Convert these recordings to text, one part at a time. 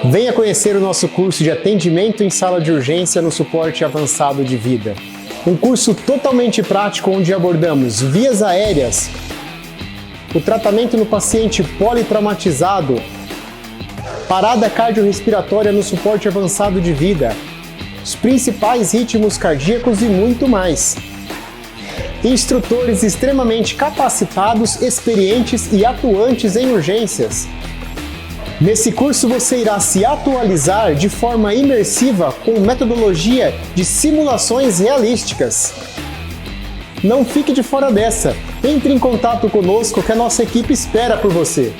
Venha conhecer o nosso curso de atendimento em sala de urgência no suporte avançado de vida. Um curso totalmente prático onde abordamos vias aéreas, o tratamento no paciente politraumatizado, parada cardiorrespiratória no suporte avançado de vida, os principais ritmos cardíacos e muito mais. Instrutores extremamente capacitados, experientes e atuantes em urgências. Nesse curso você irá se atualizar de forma imersiva com metodologia de simulações realísticas. Não fique de fora dessa. Entre em contato conosco que a nossa equipe espera por você.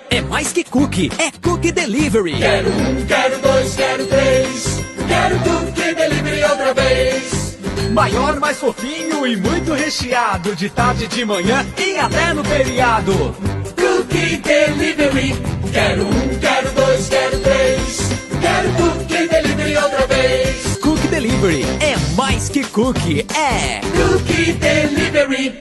É mais que cookie, é Cookie Delivery. Quero um, quero dois, quero três. Quero Cookie Delivery outra vez. Maior, mais fofinho e muito recheado. De tarde, de manhã e até no feriado. Cookie Delivery. Quero um, quero dois, quero três. Quero Cookie Delivery outra vez. Cookie Delivery é mais que cookie, é Cookie Delivery.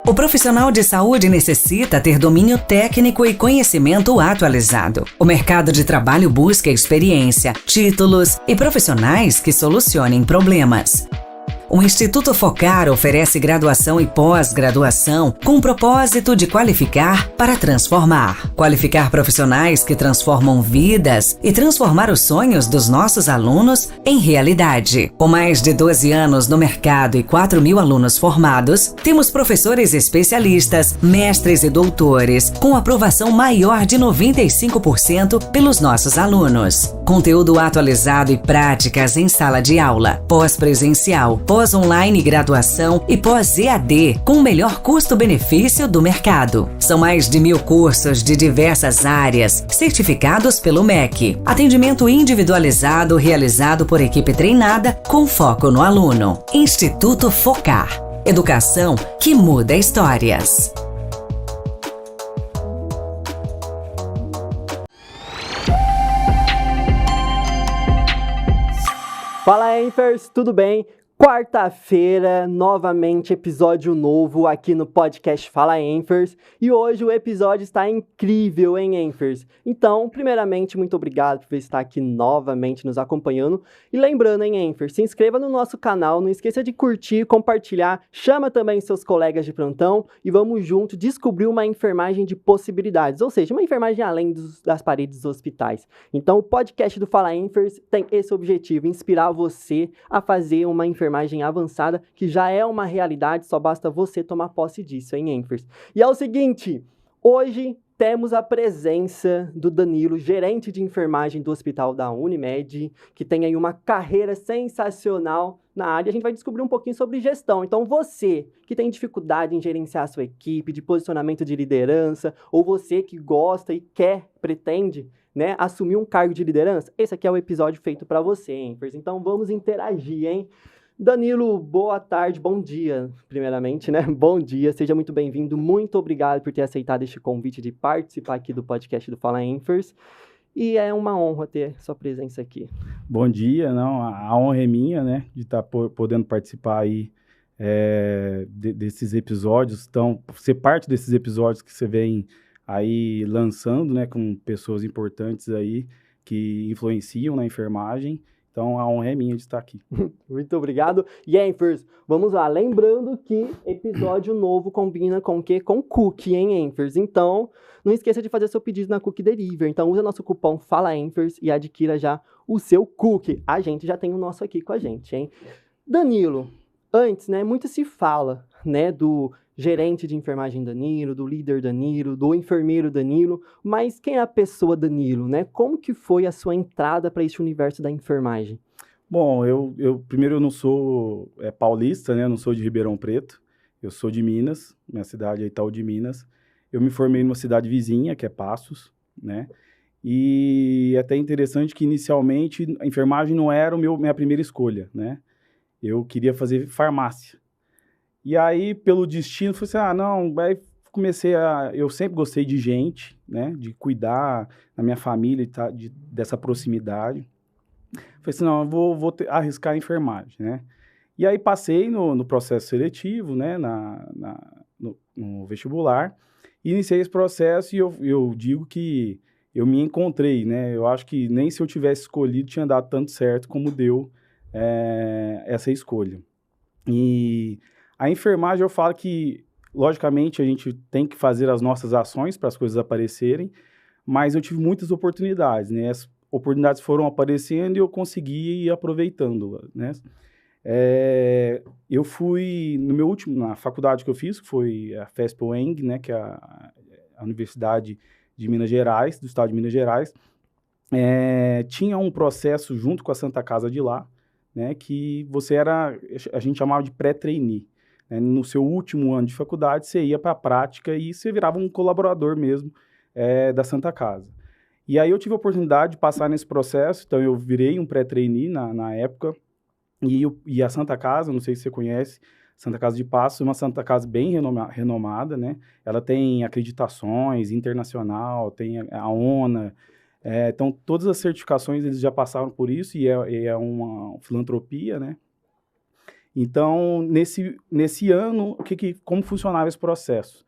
O profissional de saúde necessita ter domínio técnico e conhecimento atualizado. O mercado de trabalho busca experiência, títulos e profissionais que solucionem problemas. O Instituto Focar oferece graduação e pós-graduação com o propósito de qualificar para transformar. Qualificar profissionais que transformam vidas e transformar os sonhos dos nossos alunos em realidade. Com mais de 12 anos no mercado e 4.000 alunos formados, temos professores especialistas, mestres e doutores, com aprovação maior de 95% pelos nossos alunos. Conteúdo atualizado e práticas em sala de aula, pós-presencial, pós-online graduação e pós-EAD, com o melhor custo-benefício do mercado. São mais de 1.000 cursos de diversas áreas, certificados pelo MEC. Atendimento individualizado realizado por equipe treinada com foco no aluno. Instituto Focar. Educação que muda histórias. Fala, Enfers, tudo bem? Quarta-feira, novamente episódio novo aqui no podcast Fala Enfers, e hoje o episódio está incrível, hein, Enfers? Então, primeiramente, muito obrigado por estar aqui novamente nos acompanhando, e lembrando, hein, Enfers, se inscreva no nosso canal, não esqueça de curtir, compartilhar, chama também seus colegas de plantão e vamos juntos descobrir uma enfermagem de possibilidades, ou seja, uma enfermagem além das paredes dos hospitais. Então, o podcast do Fala Enfers tem esse objetivo, inspirar você a fazer uma enfermagem avançada, que já é uma realidade, só basta você tomar posse disso, hein, Enfers? E é o seguinte, hoje temos a presença do Danilo, gerente de enfermagem do Hospital da Unimed, que tem aí uma carreira sensacional na área. A gente vai descobrir um pouquinho sobre gestão. Então, você que tem dificuldade em gerenciar a sua equipe, de posicionamento de liderança, ou você que gosta e pretende, né, assumir um cargo de liderança, esse aqui é o episódio feito para você, Enfers. Então, vamos interagir, hein? Danilo, boa tarde, bom dia, primeiramente, né? Bom dia, seja muito bem-vindo, muito obrigado por ter aceitado este convite de participar aqui do podcast do Fala Enfers, e é uma honra ter sua presença aqui. Bom dia, não, a honra é minha, né, de estar podendo participar aí desses episódios, então, ser parte desses episódios que você vem aí lançando, né, com pessoas importantes aí que influenciam na enfermagem. Então, a honra é minha de estar aqui. Muito obrigado. E Enfers, vamos lá. Lembrando que episódio novo combina com o quê? Com cookie, hein, Enfers? Então, não esqueça de fazer seu pedido na Cookie Delivery. Então, usa nosso cupom FALAENFERS e adquira já o seu cookie. A gente já tem o nosso aqui com a gente, hein? Danilo, antes, né, muito se fala, né, do gerente de enfermagem Danilo, do líder Danilo, do enfermeiro Danilo, mas quem é a pessoa Danilo, né? Como que foi a sua entrada para esse universo da enfermagem? Bom, primeiro eu não sou paulista, né? Eu não sou de Ribeirão Preto, eu sou de Minas, minha cidade é Itaú de Minas. Eu me formei numa cidade vizinha, que é Passos, né? E é até interessante que inicialmente a enfermagem não era minha primeira escolha, né? Eu queria fazer farmácia. E aí, pelo destino, falei assim, aí eu sempre gostei de gente, né, de cuidar da minha família, dessa proximidade. Falei assim, não, eu vou arriscar a enfermagem, né. E aí passei no processo seletivo, né, no vestibular, e iniciei esse processo e eu digo que eu me encontrei, né, eu acho que nem se eu tivesse escolhido tinha dado tanto certo como deu essa escolha. E a enfermagem, eu falo que, logicamente, a gente tem que fazer as nossas ações para as coisas aparecerem, mas eu tive muitas oportunidades, né? As oportunidades foram aparecendo e eu consegui ir aproveitando-las, né? Eu fui, na faculdade que eu fiz, que foi a FESP-UENG, né? Que é a Universidade de Minas Gerais, do estado de Minas Gerais, tinha um processo junto com a Santa Casa de lá, né? Que a gente chamava de pré-trainee. No seu último ano de faculdade, você ia para a prática e você virava um colaborador mesmo da Santa Casa. E aí eu tive a oportunidade de passar nesse processo, então eu virei um pré-trainee na época, e a Santa Casa, não sei se você conhece, Santa Casa de Passos é uma Santa Casa bem renomada, né? Ela tem acreditações internacional, tem a ONA, então todas as certificações eles já passaram por isso, e é uma filantropia, né? Então, nesse ano, como funcionava esse processo?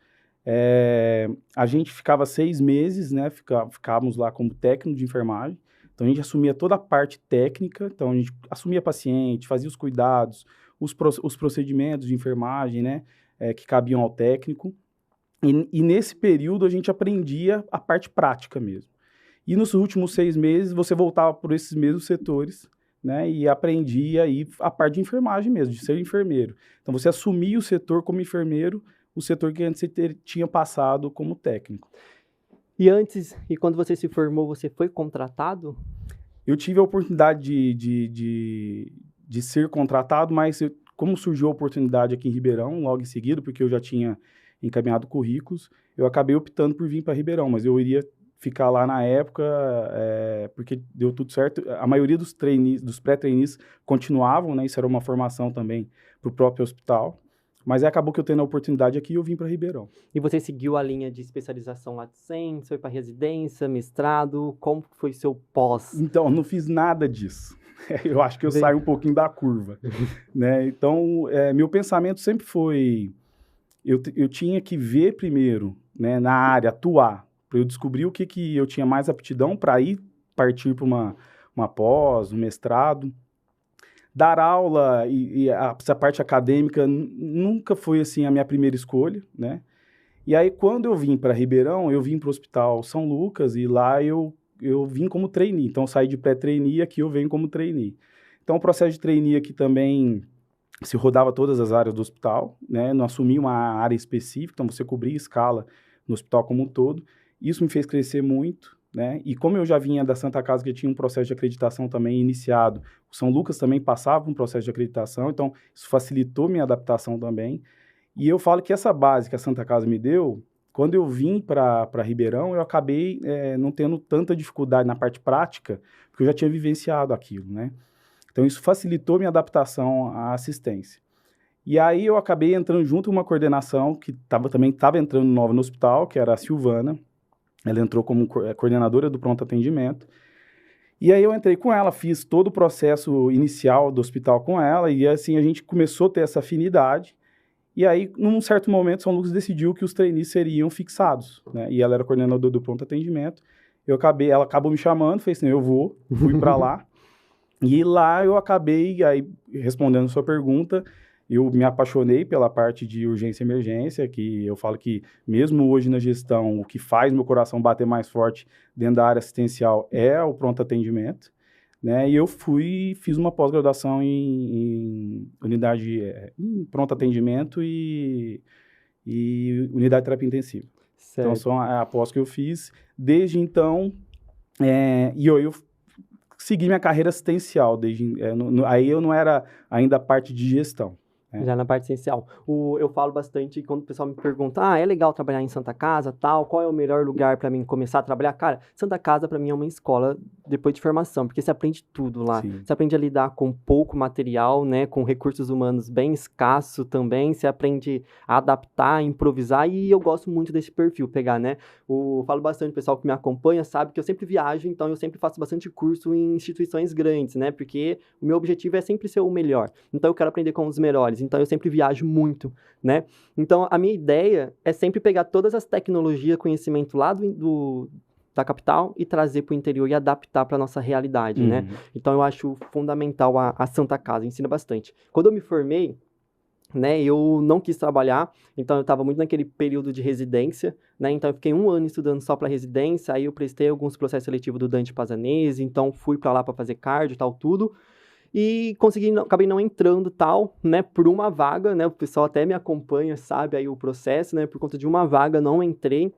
A gente ficava 6 meses, né? Ficávamos lá como técnico de enfermagem. Então, a gente assumia toda a parte técnica. Então, a gente assumia paciente, fazia os cuidados, os procedimentos de enfermagem, né? Que cabiam ao técnico. E nesse período, a gente aprendia a parte prática mesmo. E nos últimos 6 meses, você voltava por esses mesmos setores, né, e aprendia aí a parte de enfermagem mesmo, de ser enfermeiro. Então, você assumia o setor como enfermeiro, o setor que antes você tinha passado como técnico. E quando você se formou, você foi contratado? Eu tive a oportunidade de ser contratado, mas como surgiu a oportunidade aqui em Ribeirão, logo em seguida, porque eu já tinha encaminhado currículos, eu acabei optando por vir para Ribeirão, mas eu iria ficar lá na época, porque deu tudo certo. A maioria dos pré-trainees continuavam, né? Isso era uma formação também para o próprio hospital. Mas acabou que eu tendo a oportunidade aqui e eu vim para Ribeirão. E você seguiu a linha de especialização lá de Sem, foi para residência, mestrado, como foi seu pós? Então, não fiz nada disso. Eu acho que eu saio um pouquinho da curva, né? Então, meu pensamento sempre foi, eu tinha que ver primeiro, né, na área, atuar, para eu descobrir o que eu tinha mais aptidão para ir partir para uma pós, um mestrado. Dar aula e essa parte acadêmica nunca foi assim a minha primeira escolha, né? E aí, quando eu vim para Ribeirão, eu vim para o Hospital São Lucas e lá eu vim como trainee. Então, eu saí de pré-trainee e aqui eu venho como trainee. Então, o processo de trainee aqui também se rodava todas as áreas do hospital, né? Não assumia uma área específica, então você cobria escala no hospital como um todo. Isso me fez crescer muito, né? E como eu já vinha da Santa Casa, que tinha um processo de acreditação também iniciado, o São Lucas também passava um processo de acreditação, então isso facilitou minha adaptação também. E eu falo que essa base que a Santa Casa me deu, quando eu vim para Ribeirão, eu acabei não tendo tanta dificuldade na parte prática, porque eu já tinha vivenciado aquilo, né? Então isso facilitou minha adaptação à assistência. E aí eu acabei entrando junto com uma coordenação que também estava entrando nova no hospital, que era a Silvana. Ela entrou como coordenadora do pronto atendimento. E aí eu entrei com ela, fiz todo o processo inicial do hospital com ela, e assim a gente começou a ter essa afinidade. E aí, num certo momento, São Lucas decidiu que os trainees seriam fixados, né? E ela era coordenadora do pronto atendimento. Ela acabou me chamando, fez assim, fui para lá. E lá eu acabei, aí, respondendo a sua pergunta, eu me apaixonei pela parte de urgência e emergência, que eu falo que mesmo hoje na gestão, o que faz meu coração bater mais forte dentro da área assistencial é o pronto atendimento, né? E eu fiz uma pós-graduação em unidade, em pronto atendimento e unidade de terapia intensiva. Certo. Então, são a pós que eu fiz. Desde então, e eu segui minha carreira assistencial. Aí eu não era ainda a parte de gestão. Já na parte essencial. Eu falo bastante quando o pessoal me pergunta, é legal trabalhar em Santa Casa, tal, qual é o melhor lugar para mim começar a trabalhar? Cara, Santa Casa para mim é uma escola depois de formação, porque você aprende tudo lá. Sim. Você aprende a lidar com pouco material, né, com recursos humanos bem escasso também, você aprende a adaptar, a improvisar, e eu gosto muito desse perfil, pegar, né? Eu falo bastante, o pessoal que me acompanha sabe que eu sempre viajo, então eu sempre faço bastante curso em instituições grandes, né? Porque o meu objetivo é sempre ser o melhor. Então eu quero aprender com os melhores. Então eu sempre viajo muito, né? Então a minha ideia é sempre pegar todas as tecnologias, conhecimento lá da capital e trazer para o interior e adaptar para nossa realidade, né? Então eu acho fundamental a Santa Casa, ensina bastante. Quando eu me formei, né, eu não quis trabalhar, então eu estava muito naquele período de residência, né, então eu fiquei 1 ano estudando só para residência, aí eu prestei alguns processos seletivos do Dante Pazanese, então fui para lá para fazer cardio e tal, tudo, e acabei não entrando tal, né, por uma vaga, né, o pessoal até me acompanha, sabe, aí o processo, né, por conta de uma vaga não entrei,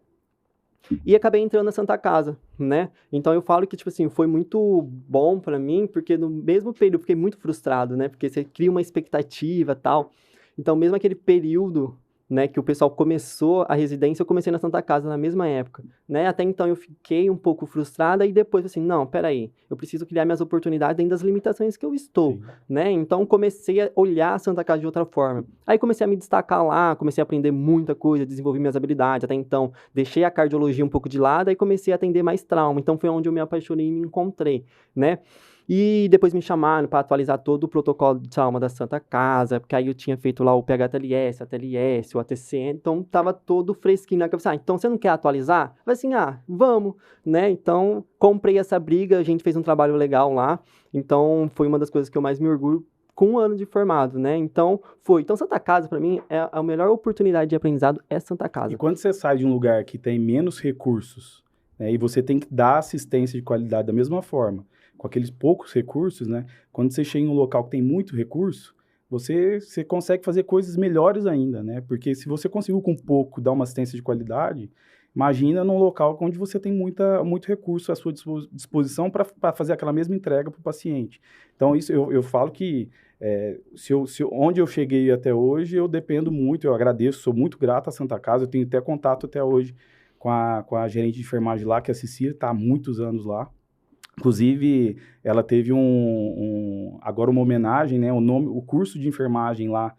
e acabei entrando na Santa Casa, né? Então eu falo que, tipo assim, foi muito bom pra mim, porque no mesmo período eu fiquei muito frustrado, né? Porque você cria uma expectativa e tal. Então, mesmo aquele período, né, que o pessoal começou a residência, eu comecei na Santa Casa na mesma época, né? Até então eu fiquei um pouco frustrada e depois assim, não, peraí, eu preciso criar minhas oportunidades dentro das limitações que eu estou, Sim. né? Então comecei a olhar a Santa Casa de outra forma. Aí comecei a me destacar lá, comecei a aprender muita coisa, desenvolver minhas habilidades. Até então, deixei a cardiologia um pouco de lado e comecei a atender mais trauma. Então foi onde eu me apaixonei e me encontrei, né? E depois me chamaram para atualizar todo o protocolo de trauma da Santa Casa, porque aí eu tinha feito lá o PHTLS, a TLS, o ATCN, então tava todo fresquinho na cabeça. Então você não quer atualizar? Eu falei assim, vamos, né? Então comprei essa briga, a gente fez um trabalho legal lá, então foi uma das coisas que eu mais me orgulho com 1 ano de formado, né? Então Santa Casa para mim é a melhor oportunidade de aprendizado, é Santa Casa. E quando você sai de um lugar que tem menos recursos, né, e você tem que dar assistência de qualidade da mesma forma, com aqueles poucos recursos, né? Quando você chega em um local que tem muito recurso, você consegue fazer coisas melhores ainda, né? Porque se você conseguiu com pouco dar uma assistência de qualidade, imagina num local onde você tem muito recurso à sua disposição para fazer aquela mesma entrega para o paciente. Então, isso eu falo que onde eu cheguei até hoje, eu dependo muito, eu agradeço, sou muito grato à Santa Casa, eu tenho até contato até hoje com a gerente de enfermagem lá, que é a Cecília, está há muitos anos lá. Inclusive, ela teve agora uma homenagem, né? O curso de enfermagem lá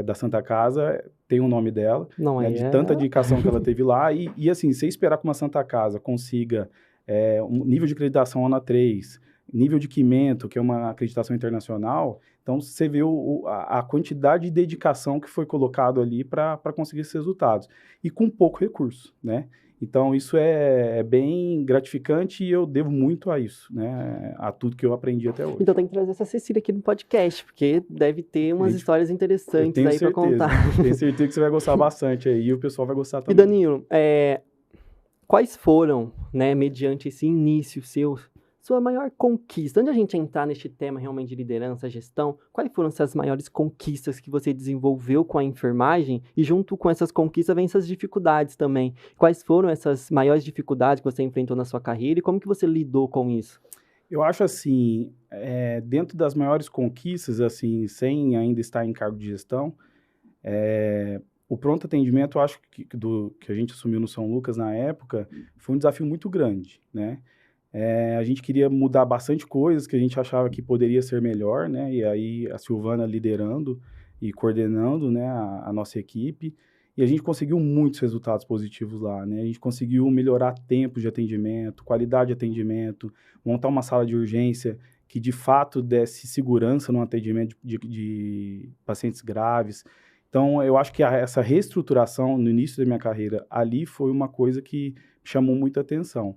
da Santa Casa tem o nome dela, Não né, de tanta dedicação que ela teve lá. E assim, você esperar que uma Santa Casa consiga um nível de acreditação ANA 3, nível de Quimento, que é uma acreditação internacional, então você vê a quantidade de dedicação que foi colocado ali para conseguir esses resultados. E com pouco recurso, né? Então, isso é bem gratificante e eu devo muito a isso, né? A tudo que eu aprendi até hoje. Então tem que trazer essa Cecília aqui no podcast, porque deve ter umas histórias interessantes aí para contar. Tenho certeza que você vai gostar bastante aí e o pessoal vai gostar também. E Danilo, quais foram, né, mediante esse início sua maior conquista? Antes de a gente entrar neste tema realmente de liderança, gestão, quais foram essas maiores conquistas que você desenvolveu com a enfermagem? E junto com essas conquistas vem essas dificuldades também. Quais foram essas maiores dificuldades que você enfrentou na sua carreira e como que você lidou com isso? Eu acho assim, dentro das maiores conquistas, assim, sem ainda estar em cargo de gestão, o pronto atendimento, eu acho que a gente assumiu no São Lucas na época, foi um desafio muito grande, né? A gente queria mudar bastante coisas que a gente achava que poderia ser melhor, né? E aí a Silvana liderando e coordenando, né, a nossa equipe. E a gente conseguiu muitos resultados positivos lá, né? A gente conseguiu melhorar tempos de atendimento, qualidade de atendimento, montar uma sala de urgência que de fato desse segurança no atendimento de pacientes graves. Então, eu acho que essa reestruturação no início da minha carreira ali foi uma coisa que chamou muita atenção.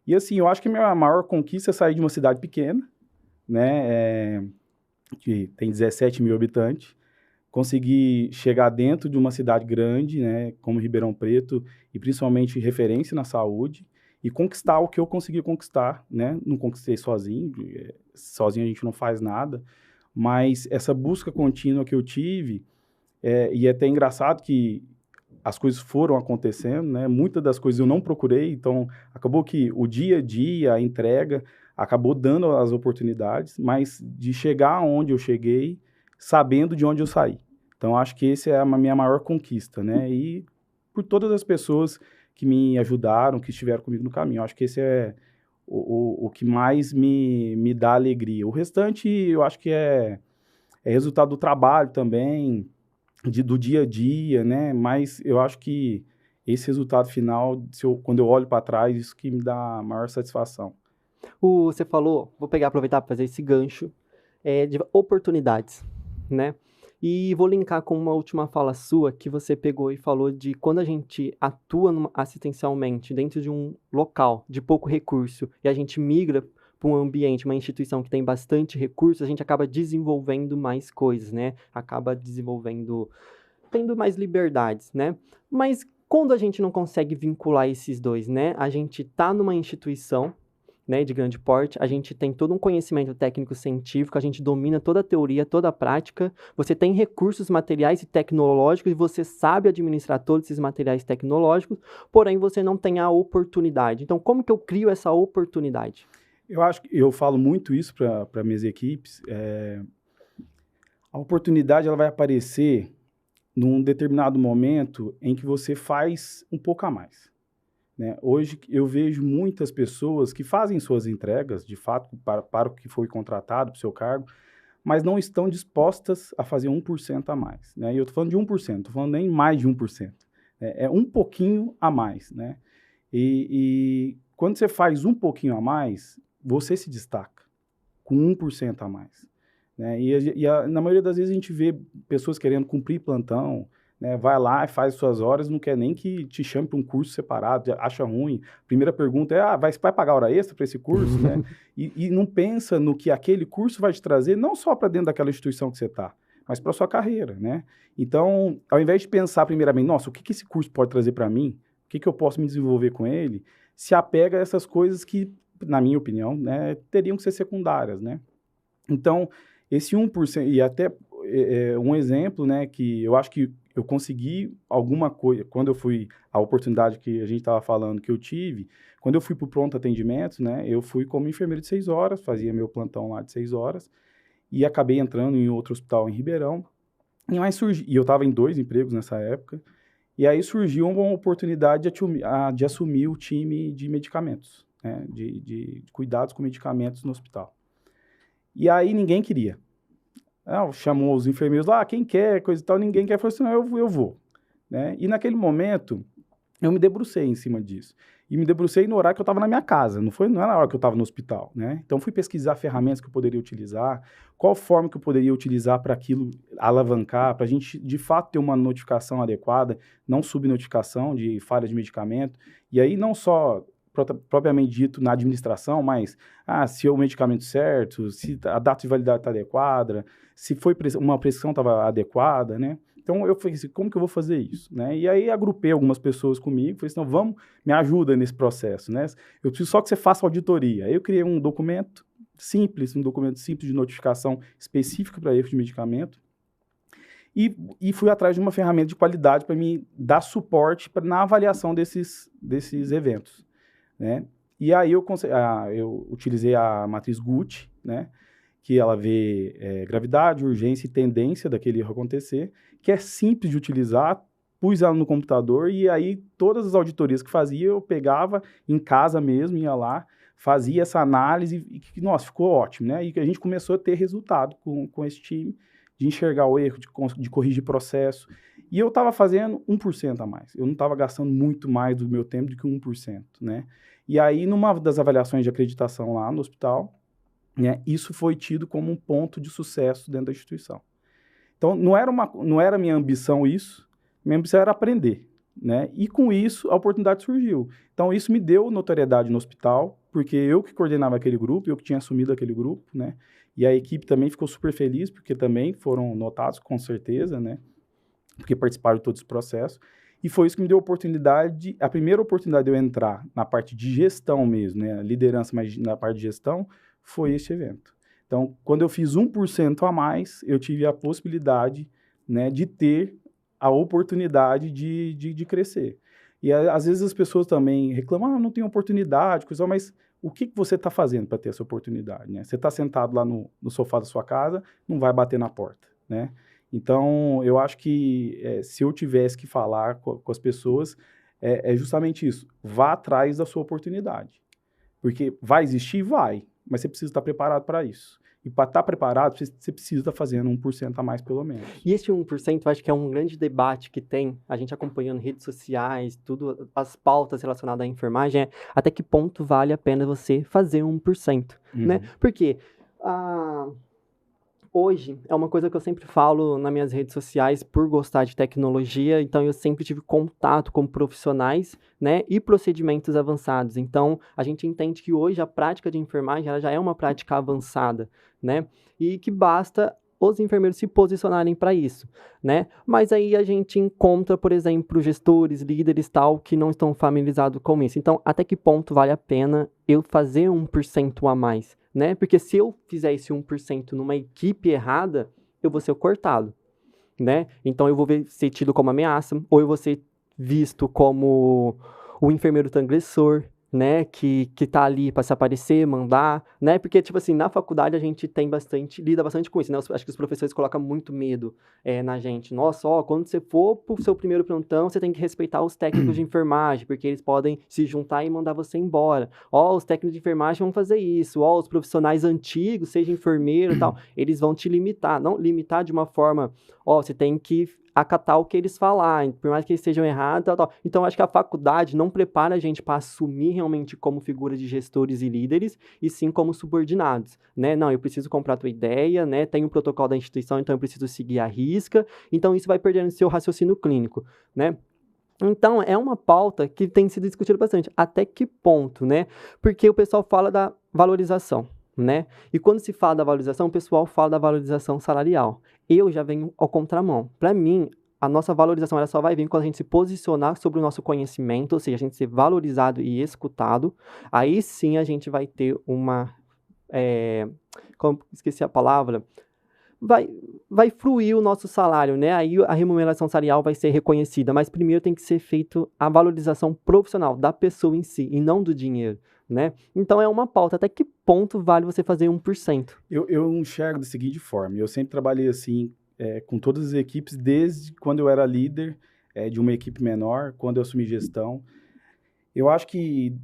E assim, eu acho que a minha maior conquista é sair de uma cidade pequena, né, que tem 17 mil habitantes, consegui chegar dentro de uma cidade grande, né, como Ribeirão Preto, e principalmente referência na saúde, e conquistar o que eu consegui conquistar, né? Não conquistei sozinho, sozinho a gente não faz nada, mas essa busca contínua que eu tive, e é até engraçado que as coisas foram acontecendo, né? Muitas das coisas eu não procurei, então acabou que o dia a dia, a entrega, acabou dando as oportunidades, mas de chegar onde eu cheguei, sabendo de onde eu saí. Então, acho que essa é a minha maior conquista, né? E por todas as pessoas que me ajudaram, que estiveram comigo no caminho. Acho que esse é o que mais me dá alegria. O restante, eu acho que é resultado do trabalho também, do dia a dia, né? Mas eu acho que esse resultado final, quando eu olho para trás, isso que me dá a maior satisfação. Você falou, vou aproveitar para fazer esse gancho, de oportunidades, né? E vou linkar com uma última fala sua que você pegou e falou de quando a gente atua assistencialmente dentro de um local de pouco recurso e a gente migra para um ambiente, uma instituição que tem bastante recurso, a gente acaba desenvolvendo mais coisas, né? Acaba tendo mais liberdades, né? Mas quando a gente não consegue vincular esses dois, né? A gente tá numa instituição, né, de grande porte, a gente tem todo um conhecimento técnico-científico, a gente domina toda a teoria, toda a prática, você tem recursos materiais e tecnológicos e você sabe administrar todos esses materiais tecnológicos, porém você não tem a oportunidade. Então, como que eu crio essa oportunidade? Eu acho que eu falo muito isso para minhas equipes. A oportunidade ela vai aparecer num determinado momento em que você faz um pouco a mais. Né? Hoje eu vejo muitas pessoas que fazem suas entregas, de fato, para o que foi contratado, para o seu cargo, mas não estão dispostas a fazer 1% a mais. Né? E eu estou falando de 1%, não estou falando nem mais de 1%. É um pouquinho a mais. Né? E quando você faz um pouquinho a mais, você se destaca com 1% a mais. Né? Na maioria das vezes a gente vê pessoas querendo cumprir plantão, né, vai lá e faz suas horas, não quer nem que te chame para um curso separado, acha ruim. Primeira pergunta é, vai pagar hora extra para esse curso? Né? E não pensa no que aquele curso vai te trazer, não só para dentro daquela instituição que você está, mas para a sua carreira. Né? Então, ao invés de pensar primeiramente, nossa, o que esse curso pode trazer para mim? O que eu posso me desenvolver com ele? Se apega a essas coisas que, na minha opinião, né, teriam que ser secundárias. Né? Então, esse 1%, e até um exemplo, né, que eu acho que eu consegui alguma coisa, quando eu fui, a oportunidade que a gente estava falando que eu tive, quando eu fui para o pronto atendimento, né, eu fui como enfermeiro de 6 horas, fazia meu plantão lá de 6 horas, e acabei entrando em outro hospital em Ribeirão, e eu estava em 2 empregos nessa época, e aí surgiu uma oportunidade de assumir o time de medicamentos, né, de cuidados com medicamentos no hospital. E aí ninguém queria. Chamou os enfermeiros lá, quem quer, coisa e tal, ninguém quer, falou assim, não, eu vou. Né? E naquele momento, eu me debrucei em cima disso. E me debrucei no horário que eu estava na minha casa, não era na hora que eu estava no hospital. Né? Então, fui pesquisar ferramentas que eu poderia utilizar, qual forma que eu poderia utilizar para aquilo alavancar, para a gente, de fato, ter uma notificação adequada, não subnotificação de falha de medicamento. E aí, não só propriamente dito na administração, mas se é o medicamento certo, se a data de validade está adequada, se foi uma prescrição estava adequada, né? Então, eu falei assim, como que eu vou fazer isso? Né? E aí, agrupei algumas pessoas comigo, falei assim, não, me ajuda nesse processo, né? Eu preciso só que você faça auditoria. Aí, eu criei um documento simples de notificação específica para erro de medicamento, e fui atrás de uma ferramenta de qualidade para me dar suporte na avaliação desses eventos. Né? E aí eu utilizei a matriz Gucci, né? Que ela vê gravidade, urgência e tendência daquele erro acontecer, que é simples de utilizar, pus ela no computador e aí todas as auditorias que fazia eu pegava em casa mesmo, ia lá, fazia essa análise e nossa, ficou ótimo, né? E a gente começou a ter resultado com esse time, de enxergar o erro, de corrigir processo. E eu estava fazendo 1% a mais. Eu não estava gastando muito mais do meu tempo do que 1%, né? E aí, numa das avaliações de acreditação lá no hospital, né, isso foi tido como um ponto de sucesso dentro da instituição. Então, não era minha ambição isso, minha ambição era aprender, né? E com isso, a oportunidade surgiu. Então, isso me deu notoriedade no hospital, porque eu que coordenava aquele grupo, eu que tinha assumido aquele grupo, né? E a equipe também ficou super feliz, porque também foram notados, com certeza, né? Porque participaram de todo esse processo. E foi isso que me deu a primeira oportunidade de eu entrar na parte de gestão mesmo, né? Liderança, mas na parte de gestão, foi este evento. Então, quando eu fiz 1% a mais, eu tive a possibilidade, né, de ter a oportunidade de crescer. E às vezes as pessoas também reclamam, não tem oportunidade, coisa, mas o que você está fazendo para ter essa oportunidade, né? Você está sentado lá no sofá da sua casa, não vai bater na porta, né? Então, eu acho que se eu tivesse que falar com as pessoas, é justamente isso. Vá atrás da sua oportunidade. Porque vai existir? Vai. Mas você precisa estar preparado para isso. E para estar preparado, você precisa estar fazendo 1% a mais, pelo menos. E esse 1%, eu acho que é um grande debate que tem, a gente acompanhando redes sociais, tudo, as pautas relacionadas à enfermagem, até que ponto vale a pena você fazer 1%, né? Porque hoje é uma coisa que eu sempre falo nas minhas redes sociais por gostar de tecnologia, então eu sempre tive contato com profissionais, né, e procedimentos avançados. Então, a gente entende que hoje a prática de enfermagem ela já é uma prática avançada, né, e que basta os enfermeiros se posicionarem para isso, né? Mas aí a gente encontra, por exemplo, gestores, líderes tal, que não estão familiarizados com isso. Então, até que ponto vale a pena eu fazer 1% a mais, né? Porque se eu fizer esse 1% numa equipe errada, eu vou ser cortado, né? Então, eu vou ser tido como ameaça, ou eu vou ser visto como o enfermeiro transgressor, né, que tá ali para se aparecer, mandar, né, porque, tipo assim, na faculdade a gente lida bastante com isso, né, acho que os professores colocam muito medo na gente. Nossa, quando você for pro seu primeiro plantão, você tem que respeitar os técnicos de enfermagem, porque eles podem se juntar e mandar você embora. Os técnicos de enfermagem vão fazer isso, os profissionais antigos, seja enfermeiro e tal, eles vão te limitar, não limitar de uma forma, você tem que acatar o que eles falarem, por mais que eles estejam errados, tal. Então, acho que a faculdade não prepara a gente para assumir realmente como figura de gestores e líderes, e sim como subordinados, né? Não, eu preciso comprar a tua ideia, né? Tem um protocolo da instituição, então eu preciso seguir à risca. Então, isso vai perdendo seu raciocínio clínico, né? Então, é uma pauta que tem sido discutida bastante. Até que ponto, né? Porque o pessoal fala da valorização, né? E quando se fala da valorização, o pessoal fala da valorização salarial. Eu já venho ao contramão. Para mim, a nossa valorização ela só vai vir quando a gente se posicionar sobre o nosso conhecimento, ou seja, a gente ser valorizado e escutado. Aí sim a gente vai ter uma... esqueci a palavra... Vai fruir o nosso salário, né? Aí a remuneração salarial vai ser reconhecida, mas primeiro tem que ser feito a valorização profissional da pessoa em si, e não do dinheiro, né? Então é uma pauta, até que ponto vale você fazer 1%? Eu enxergo da seguinte forma, eu sempre trabalhei assim, com todas as equipes, desde quando eu era líder de uma equipe menor, quando eu assumi gestão. Eu acho que,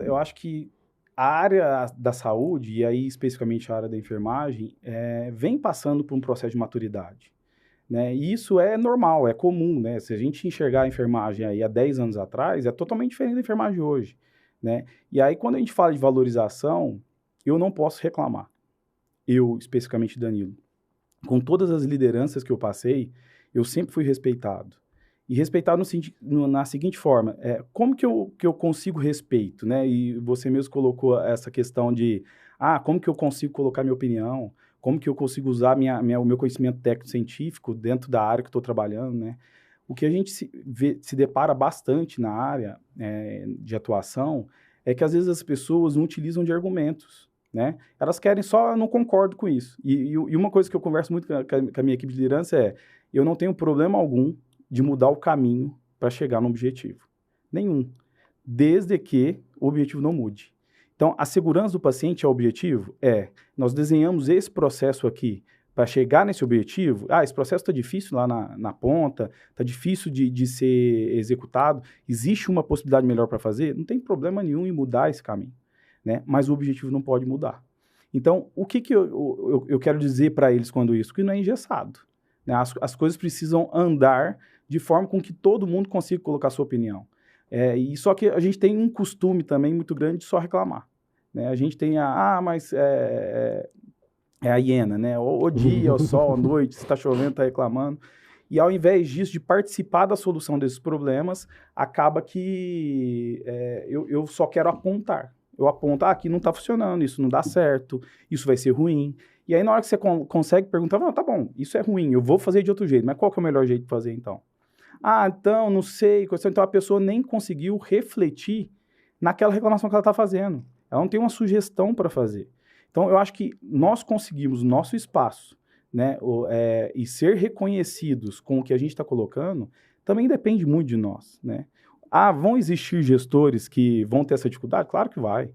eu acho que a área da saúde, e aí especificamente a área da enfermagem, vem passando por um processo de maturidade, né? E isso é normal, é comum, né? Se a gente enxergar a enfermagem aí há 10 anos atrás, é totalmente diferente da enfermagem hoje, né? E aí quando a gente fala de valorização, eu não posso reclamar. Eu, especificamente Danilo, com todas as lideranças que eu passei, eu sempre fui respeitado. E respeitar na seguinte forma, como que eu consigo respeito, né? E você mesmo colocou essa questão de, como que eu consigo colocar minha opinião, como que eu consigo usar o meu conhecimento técnico-científico dentro da área que eu estou trabalhando, né? O que a gente se depara bastante na área de atuação é que às vezes as pessoas não utilizam de argumentos, né? Elas querem só, não concordo com isso. E uma coisa que eu converso muito com a minha equipe de liderança eu não tenho problema algum de mudar o caminho para chegar no objetivo. Nenhum. Desde que o objetivo não mude. Então, a segurança do paciente é o objetivo? Nós desenhamos esse processo aqui para chegar nesse objetivo. Esse processo está difícil lá na ponta, está difícil de ser executado, existe uma possibilidade melhor para fazer? Não tem problema nenhum em mudar esse caminho, né? Mas o objetivo não pode mudar. Então, o que eu quero dizer para eles quando isso? Que não é engessado, né? As coisas precisam andar de forma com que todo mundo consiga colocar sua opinião. E só que a gente tem um costume também muito grande de só reclamar, né? A gente tem mas a hiena, né? O dia, o sol, a noite, se está chovendo, está reclamando. E ao invés disso, de participar da solução desses problemas, acaba que eu só quero apontar, Eu aponto, aqui não está funcionando, isso não dá certo, isso vai ser ruim. E aí, na hora que você consegue perguntar, não, tá bom, isso é ruim, eu vou fazer de outro jeito, mas qual que é o melhor jeito de fazer, então? Então, não sei. Então, a pessoa nem conseguiu refletir naquela reclamação que ela está fazendo. Ela não tem uma sugestão para fazer. Então, eu acho que nós conseguimos o nosso espaço, né, e ser reconhecidos com o que a gente está colocando, também depende muito de nós, né? Vão existir gestores que vão ter essa dificuldade? Claro que vai.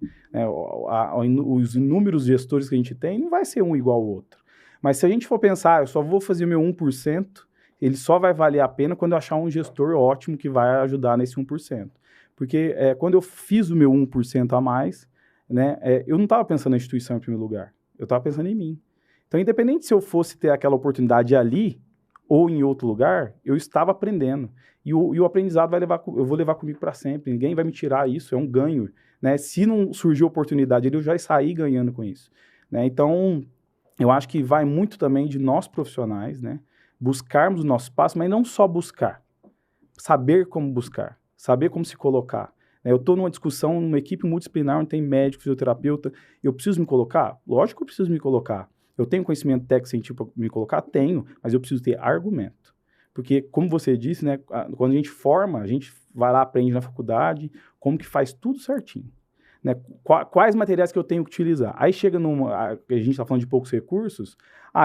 Os inúmeros gestores que a gente tem, não vai ser um igual ao outro. Mas se a gente for pensar, eu só vou fazer o meu 1%, ele só vai valer a pena quando eu achar um gestor ótimo que vai ajudar nesse 1%. Porque quando eu fiz o meu 1% a mais, né, eu não estava pensando na instituição em primeiro lugar, eu estava pensando em mim. Então, independente se eu fosse ter aquela oportunidade ali ou em outro lugar, eu estava aprendendo. E o aprendizado eu vou levar comigo para sempre, ninguém vai me tirar isso, é um ganho. Né? Se não surgiu oportunidade, eu já saí ganhando com isso. Né? Então, eu acho que vai muito também de nós profissionais, né? Buscarmos o nosso espaço, mas não só buscar, saber como buscar, saber como se colocar. Eu estou numa discussão, numa equipe multidisciplinar, onde tem médico, fisioterapeuta, eu preciso me colocar? Lógico que eu preciso me colocar. Eu tenho conhecimento técnico científico para me colocar? Tenho, mas eu preciso ter argumento. Porque, como você disse, né, quando a gente forma, a gente vai lá, aprende na faculdade, como que faz tudo certinho. Né? Quais materiais que eu tenho que utilizar? Aí chega a gente está falando de poucos recursos,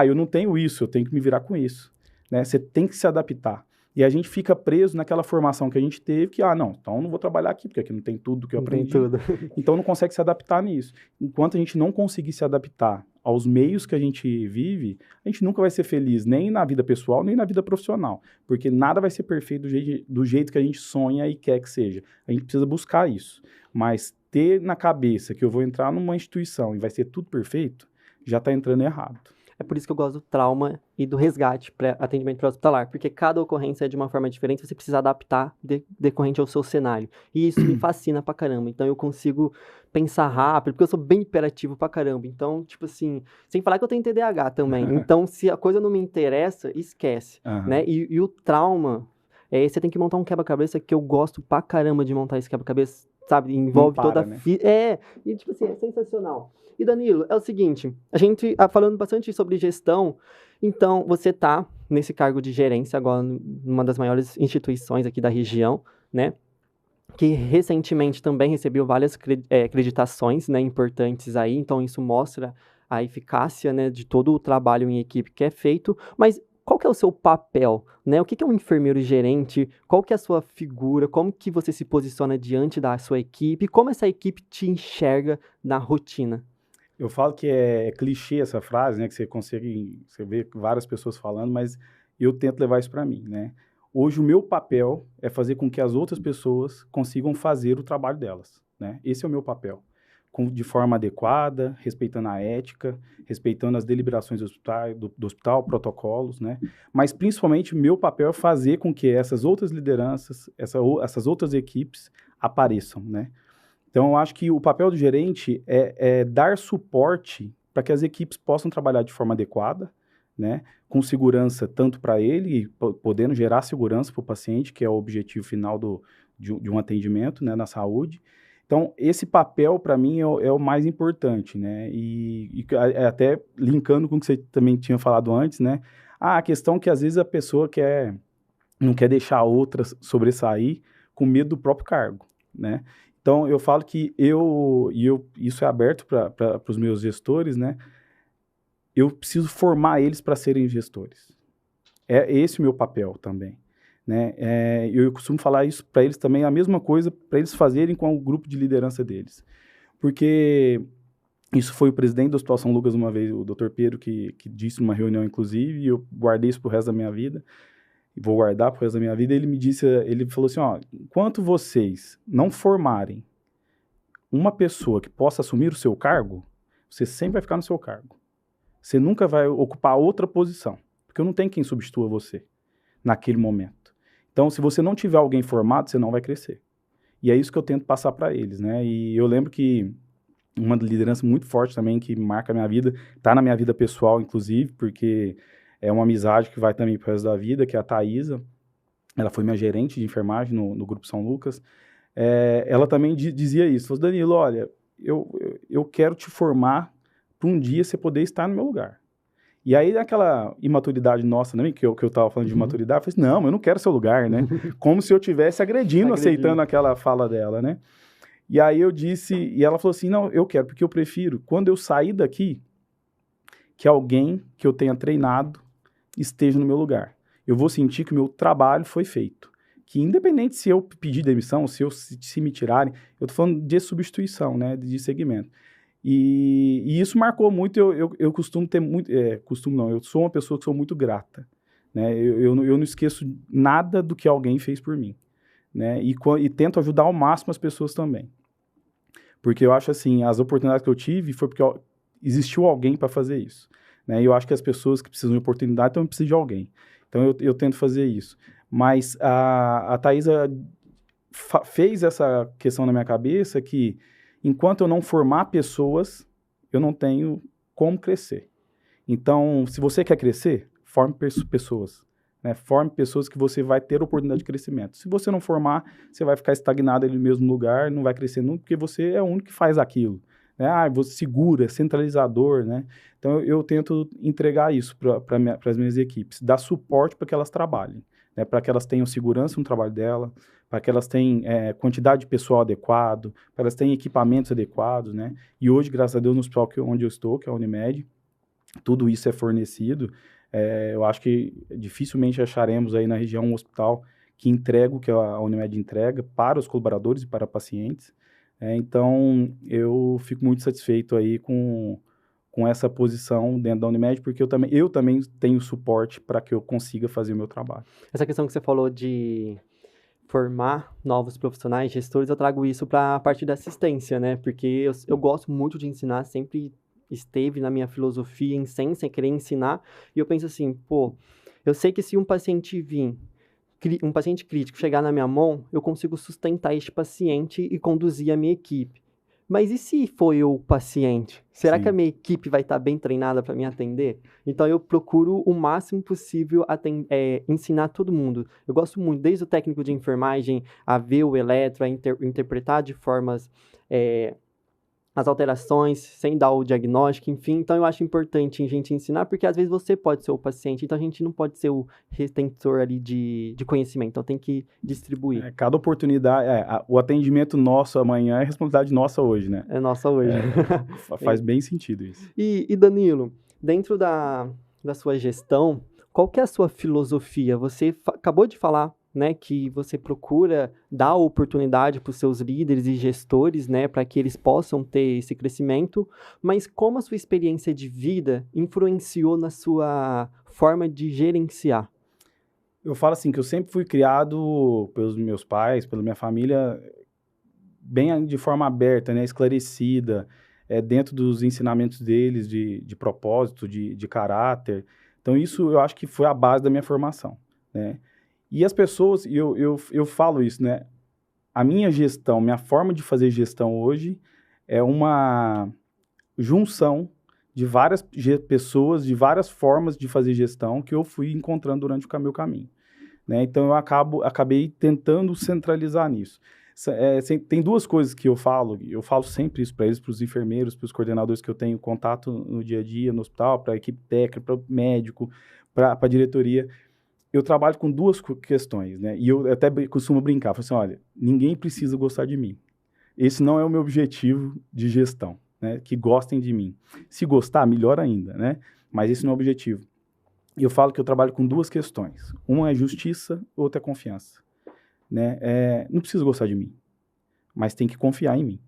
eu não tenho isso, eu tenho que me virar com isso. Né? Você tem que se adaptar. E a gente fica preso naquela formação que a gente teve, que, não, então eu não vou trabalhar aqui, porque aqui não tem tudo que eu aprendi. Tudo. Então não consegue se adaptar nisso. Enquanto a gente não conseguir se adaptar aos meios que a gente vive, a gente nunca vai ser feliz, nem na vida pessoal, nem na vida profissional. Porque nada vai ser perfeito do jeito que a gente sonha e quer que seja. A gente precisa buscar isso. Mas ter na cabeça que eu vou entrar numa instituição e vai ser tudo perfeito, já está entrando errado. É por isso que eu gosto do trauma e do resgate para atendimento pré-hospitalar, porque cada ocorrência é de uma forma diferente, você precisa adaptar decorrente ao seu cenário. E isso me fascina pra caramba. Então eu consigo pensar rápido, porque eu sou bem hiperativo pra caramba. Então, tipo assim, sem falar que eu tenho TDAH também. Então, se a coisa não me interessa, esquece. Né? E o trauma, você tem que montar um quebra-cabeça que eu gosto pra caramba de montar esse quebra-cabeça, sabe? Envolve toda a... Né? E tipo assim, é sensacional. E Danilo, é o seguinte, a gente falando bastante sobre gestão, então você tá nesse cargo de gerência agora numa das maiores instituições aqui da região, né? Que recentemente também recebeu várias acreditações, né, importantes aí, então isso mostra a eficácia, né, de todo o trabalho em equipe que é feito, mas qual que é o seu papel, né? O que é um enfermeiro gerente? Qual que é a sua figura? Como que você se posiciona diante da sua equipe? Como essa equipe te enxerga na rotina? Eu falo que é clichê essa frase, né? Que você vê várias pessoas falando, mas eu tento levar isso para mim, né? Hoje o meu papel é fazer com que as outras pessoas consigam fazer o trabalho delas, né? Esse é o meu papel. De forma adequada, respeitando a ética, respeitando as deliberações do hospital, protocolos, né? Mas, principalmente, o meu papel é fazer com que essas outras lideranças, essas outras equipes apareçam, né? Então, eu acho que o papel do gerente é dar suporte para que as equipes possam trabalhar de forma adequada, né? Com segurança tanto para ele, podendo gerar segurança para o paciente, que é o objetivo final de um atendimento, né, na saúde. Então, esse papel, para mim, é o mais importante, né? E até linkando com o que você também tinha falado antes, né? A questão que, às vezes, a pessoa não quer deixar a outra sobressair com medo do próprio cargo, né? Então, eu falo que isso é aberto para os meus gestores, né? Eu preciso formar eles para serem gestores. É esse o meu papel também. Né? Eu costumo falar isso para eles também, a mesma coisa para eles fazerem com o grupo de liderança deles. Porque isso foi o presidente do Hospital São Lucas uma vez, o Dr. Pedro, que disse numa reunião, inclusive, e eu guardei isso pro resto da minha vida, e vou guardar pro resto da minha vida. Ele falou assim, enquanto vocês não formarem uma pessoa que possa assumir o seu cargo, você sempre vai ficar no seu cargo. Você nunca vai ocupar outra posição, porque não tem quem substitua você naquele momento. Então, se você não tiver alguém formado, você não vai crescer. E é isso que eu tento passar para eles, né? E eu lembro que uma liderança muito forte também, que marca a minha vida, tá na minha vida pessoal, inclusive, porque é uma amizade que vai também pro resto da vida, que é a Thaisa. Ela foi minha gerente de enfermagem no Grupo São Lucas. Ela também dizia isso. Falou, Danilo, olha, eu quero te formar para um dia você poder estar no meu lugar. E aí, aquela imaturidade nossa também, que eu tava falando de imaturidade, eu falei assim, não, eu não quero seu lugar, né? Como se eu estivesse agredindo, aceitando aquela fala dela, né? E aí eu disse, e ela falou assim, não, eu quero, porque eu prefiro, quando eu sair daqui, que alguém que eu tenha treinado esteja no meu lugar. Eu vou sentir que o meu trabalho foi feito. Que independente se eu pedir demissão, se me tirarem, eu tô falando de substituição, né? De segmento. E isso marcou muito, eu costumo ter muito, eu sou uma pessoa que sou muito grata, né? Eu não esqueço nada do que alguém fez por mim, né? E tento ajudar ao máximo as pessoas também. Porque eu acho assim, as oportunidades que eu tive foi porque existiu alguém para fazer isso, né? E eu acho que as pessoas que precisam de oportunidade também precisam de alguém. Então eu tento fazer isso. Mas a Thaisa fez essa questão na minha cabeça que enquanto eu não formar pessoas, eu não tenho como crescer. Então, se você quer crescer, forme pessoas. Né? Forme pessoas que você vai ter oportunidade de crescimento. Se você não formar, você vai ficar estagnado ali no mesmo lugar, não vai crescer nunca, porque você é o único que faz aquilo. Né? Você segura, centralizador. Né? Então, eu tento entregar isso para as minhas equipes, dar suporte para que elas trabalhem. Né, para que elas tenham segurança no trabalho dela, para que elas tenham quantidade de pessoal adequado, para que elas tenham equipamentos adequados, né? E hoje, graças a Deus, no hospital onde eu estou, que é a Unimed, tudo isso é fornecido. Eu acho que dificilmente acharemos aí na região um hospital que entrega o que a Unimed entrega para os colaboradores e para pacientes. Então, eu fico muito satisfeito aí com essa posição dentro da Unimed, porque eu também tenho suporte para que eu consiga fazer o meu trabalho. Essa questão que você falou de formar novos profissionais, gestores, eu trago isso para a parte da assistência, né? Porque eu gosto muito de ensinar, sempre esteve na minha filosofia, em essência, querer ensinar, e eu penso assim, eu sei que se um paciente um paciente crítico chegar na minha mão, eu consigo sustentar este paciente e conduzir a minha equipe. Mas e se for eu o paciente? Será que a minha equipe vai estar bem treinada para me atender? Então, eu procuro o máximo possível ensinar todo mundo. Eu gosto muito, desde o técnico de enfermagem, a ver o eletro, a interpretar de formas as alterações, sem dar o diagnóstico, enfim. Então, eu acho importante a gente ensinar, porque às vezes você pode ser o paciente, então a gente não pode ser o retentor ali de conhecimento, então tem que distribuir. Cada oportunidade, o atendimento nosso amanhã é responsabilidade nossa hoje, né? É nossa hoje. Faz bem sentido isso. E Danilo, dentro da sua gestão, qual que é a sua filosofia? Você acabou de falar, né, que você procura dar oportunidade para os seus líderes e gestores, né, para que eles possam ter esse crescimento, mas como a sua experiência de vida influenciou na sua forma de gerenciar? Eu falo assim, que eu sempre fui criado pelos meus pais, pela minha família, bem de forma aberta, né, esclarecida, dentro dos ensinamentos deles de propósito, de caráter. Então, isso eu acho que foi a base da minha formação, né? E as pessoas, eu falo isso, né? A minha gestão, minha forma de fazer gestão hoje é uma junção de várias pessoas, de várias formas de fazer gestão que eu fui encontrando durante o meu caminho, né? Então, eu acabei tentando centralizar nisso. Tem duas coisas que eu falo sempre isso para eles, para os enfermeiros, para os coordenadores que eu tenho contato no dia a dia, no hospital, para a equipe técnica, para o médico, para a diretoria. Eu trabalho com duas questões, né? E eu até costumo brincar, falo assim, olha, ninguém precisa gostar de mim. Esse não é o meu objetivo de gestão, né? Que gostem de mim. Se gostar, melhor ainda, né? Mas esse não é o objetivo. E eu falo que eu trabalho com duas questões. Uma é justiça, outra é confiança, né? Não precisa gostar de mim, mas tem que confiar em mim,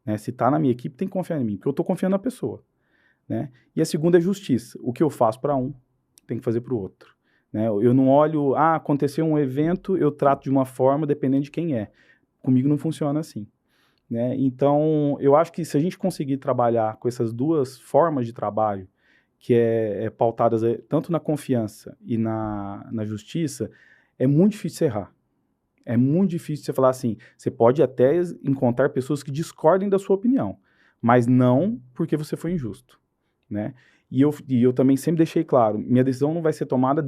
né? Se está na minha equipe, tem que confiar em mim, porque eu estou confiando na pessoa, né? E a segunda é justiça. O que eu faço para um, tem que fazer para o outro. Né? Eu não olho, aconteceu um evento, eu trato de uma forma dependendo de quem é. Comigo não funciona assim. Né? Então, eu acho que se a gente conseguir trabalhar com essas duas formas de trabalho, que é pautadas tanto na confiança e na justiça, é muito difícil você errar. É muito difícil você falar assim, você pode até encontrar pessoas que discordem da sua opinião, mas não porque você foi injusto, né? E eu também sempre deixei claro, minha decisão não vai ser tomada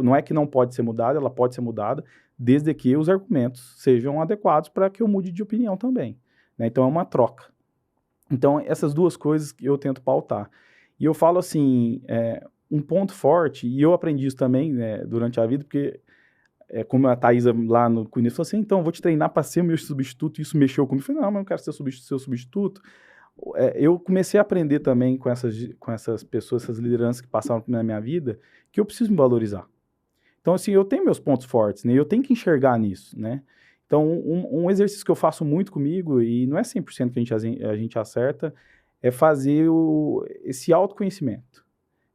não é que não pode ser mudada, ela pode ser mudada, desde que os argumentos sejam adequados para que eu mude de opinião também, né? Então, é uma troca. Então, essas duas coisas que eu tento pautar. E eu falo assim, um ponto forte, e eu aprendi isso também, né, durante a vida, porque, como a Thaisa lá no início falou assim, então, vou te treinar para ser o meu substituto, e isso mexeu comigo. Eu falei, não, mas eu não quero ser seu substituto. Eu comecei a aprender também com essas pessoas, essas lideranças que passaram na minha vida, que eu preciso me valorizar. Então, assim, eu tenho meus pontos fortes, né? Eu tenho que enxergar nisso, né? Então, um exercício que eu faço muito comigo, e não é 100% que a gente acerta, é fazer esse autoconhecimento,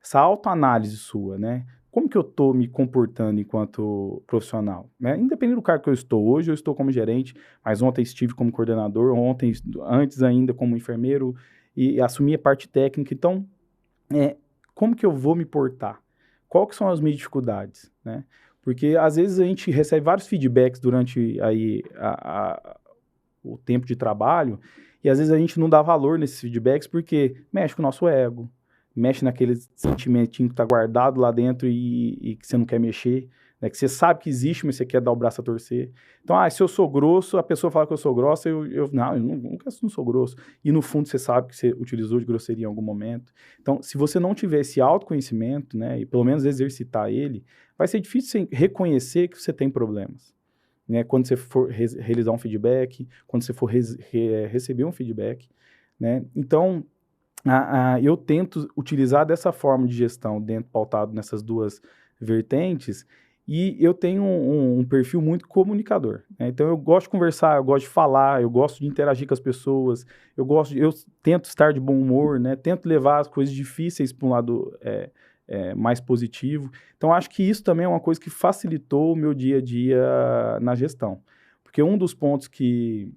essa autoanálise sua, né? Como que eu estou me comportando enquanto profissional, né? Independente do cargo que eu estou, hoje eu estou como gerente, mas ontem estive como coordenador, antes ainda como enfermeiro, e assumi a parte técnica. Então, como que eu vou me portar? Qual que são as minhas dificuldades, né? Porque, às vezes, a gente recebe vários feedbacks durante aí, o tempo de trabalho, e, às vezes, a gente não dá valor nesses feedbacks porque mexe com o nosso ego, mexe naquele sentimentinho que está guardado lá dentro e que você não quer mexer, né? Que você sabe que existe, mas você quer dar o braço a torcer. Então, se eu sou grosso, a pessoa fala que eu sou grossa, eu nunca não sou grosso. E, no fundo, você sabe que você utilizou de grosseria em algum momento. Então, se você não tiver esse autoconhecimento, né, e pelo menos exercitar ele, vai ser difícil você reconhecer que você tem problemas, né? Quando você for realizar um feedback, quando você for receber um feedback, né? Então, eu tento utilizar dessa forma de gestão pautado nessas duas vertentes, e eu tenho um perfil muito comunicador, né? Então, eu gosto de conversar, eu gosto de falar, eu gosto de interagir com as pessoas, eu tento estar de bom humor, né? Tento levar as coisas difíceis para um lado mais positivo. Então, acho que isso também é uma coisa que facilitou o meu dia a dia na gestão. Porque um dos pontos que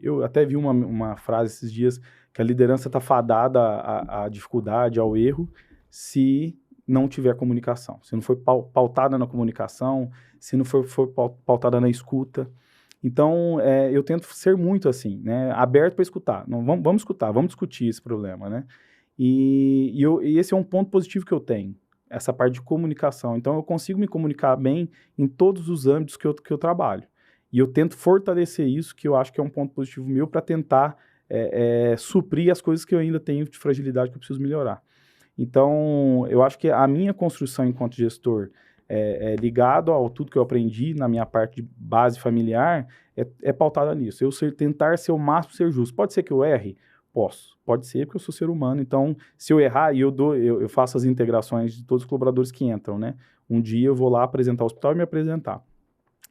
eu até vi uma frase esses dias, que a liderança está fadada à dificuldade, ao erro, se não tiver comunicação, se não for pautada na comunicação, se não for pautada na escuta. Então, eu tento ser muito assim, né, aberto para escutar. Não, vamos escutar, vamos discutir esse problema, né? E esse é um ponto positivo que eu tenho, essa parte de comunicação. Então, eu consigo me comunicar bem em todos os âmbitos que eu trabalho. E eu tento fortalecer isso, que eu acho que é um ponto positivo meu, para tentar suprir as coisas que eu ainda tenho de fragilidade que eu preciso melhorar. Então, eu acho que a minha construção enquanto gestor, ligado ao tudo que eu aprendi na minha parte de base familiar, é pautada nisso. Tentar ser o máximo ser justo. Pode ser que eu erre? Posso. Pode ser, porque eu sou ser humano. Então, se eu errar, eu faço as integrações de todos os colaboradores que entram, né? Um dia eu vou lá apresentar o hospital e me apresentar.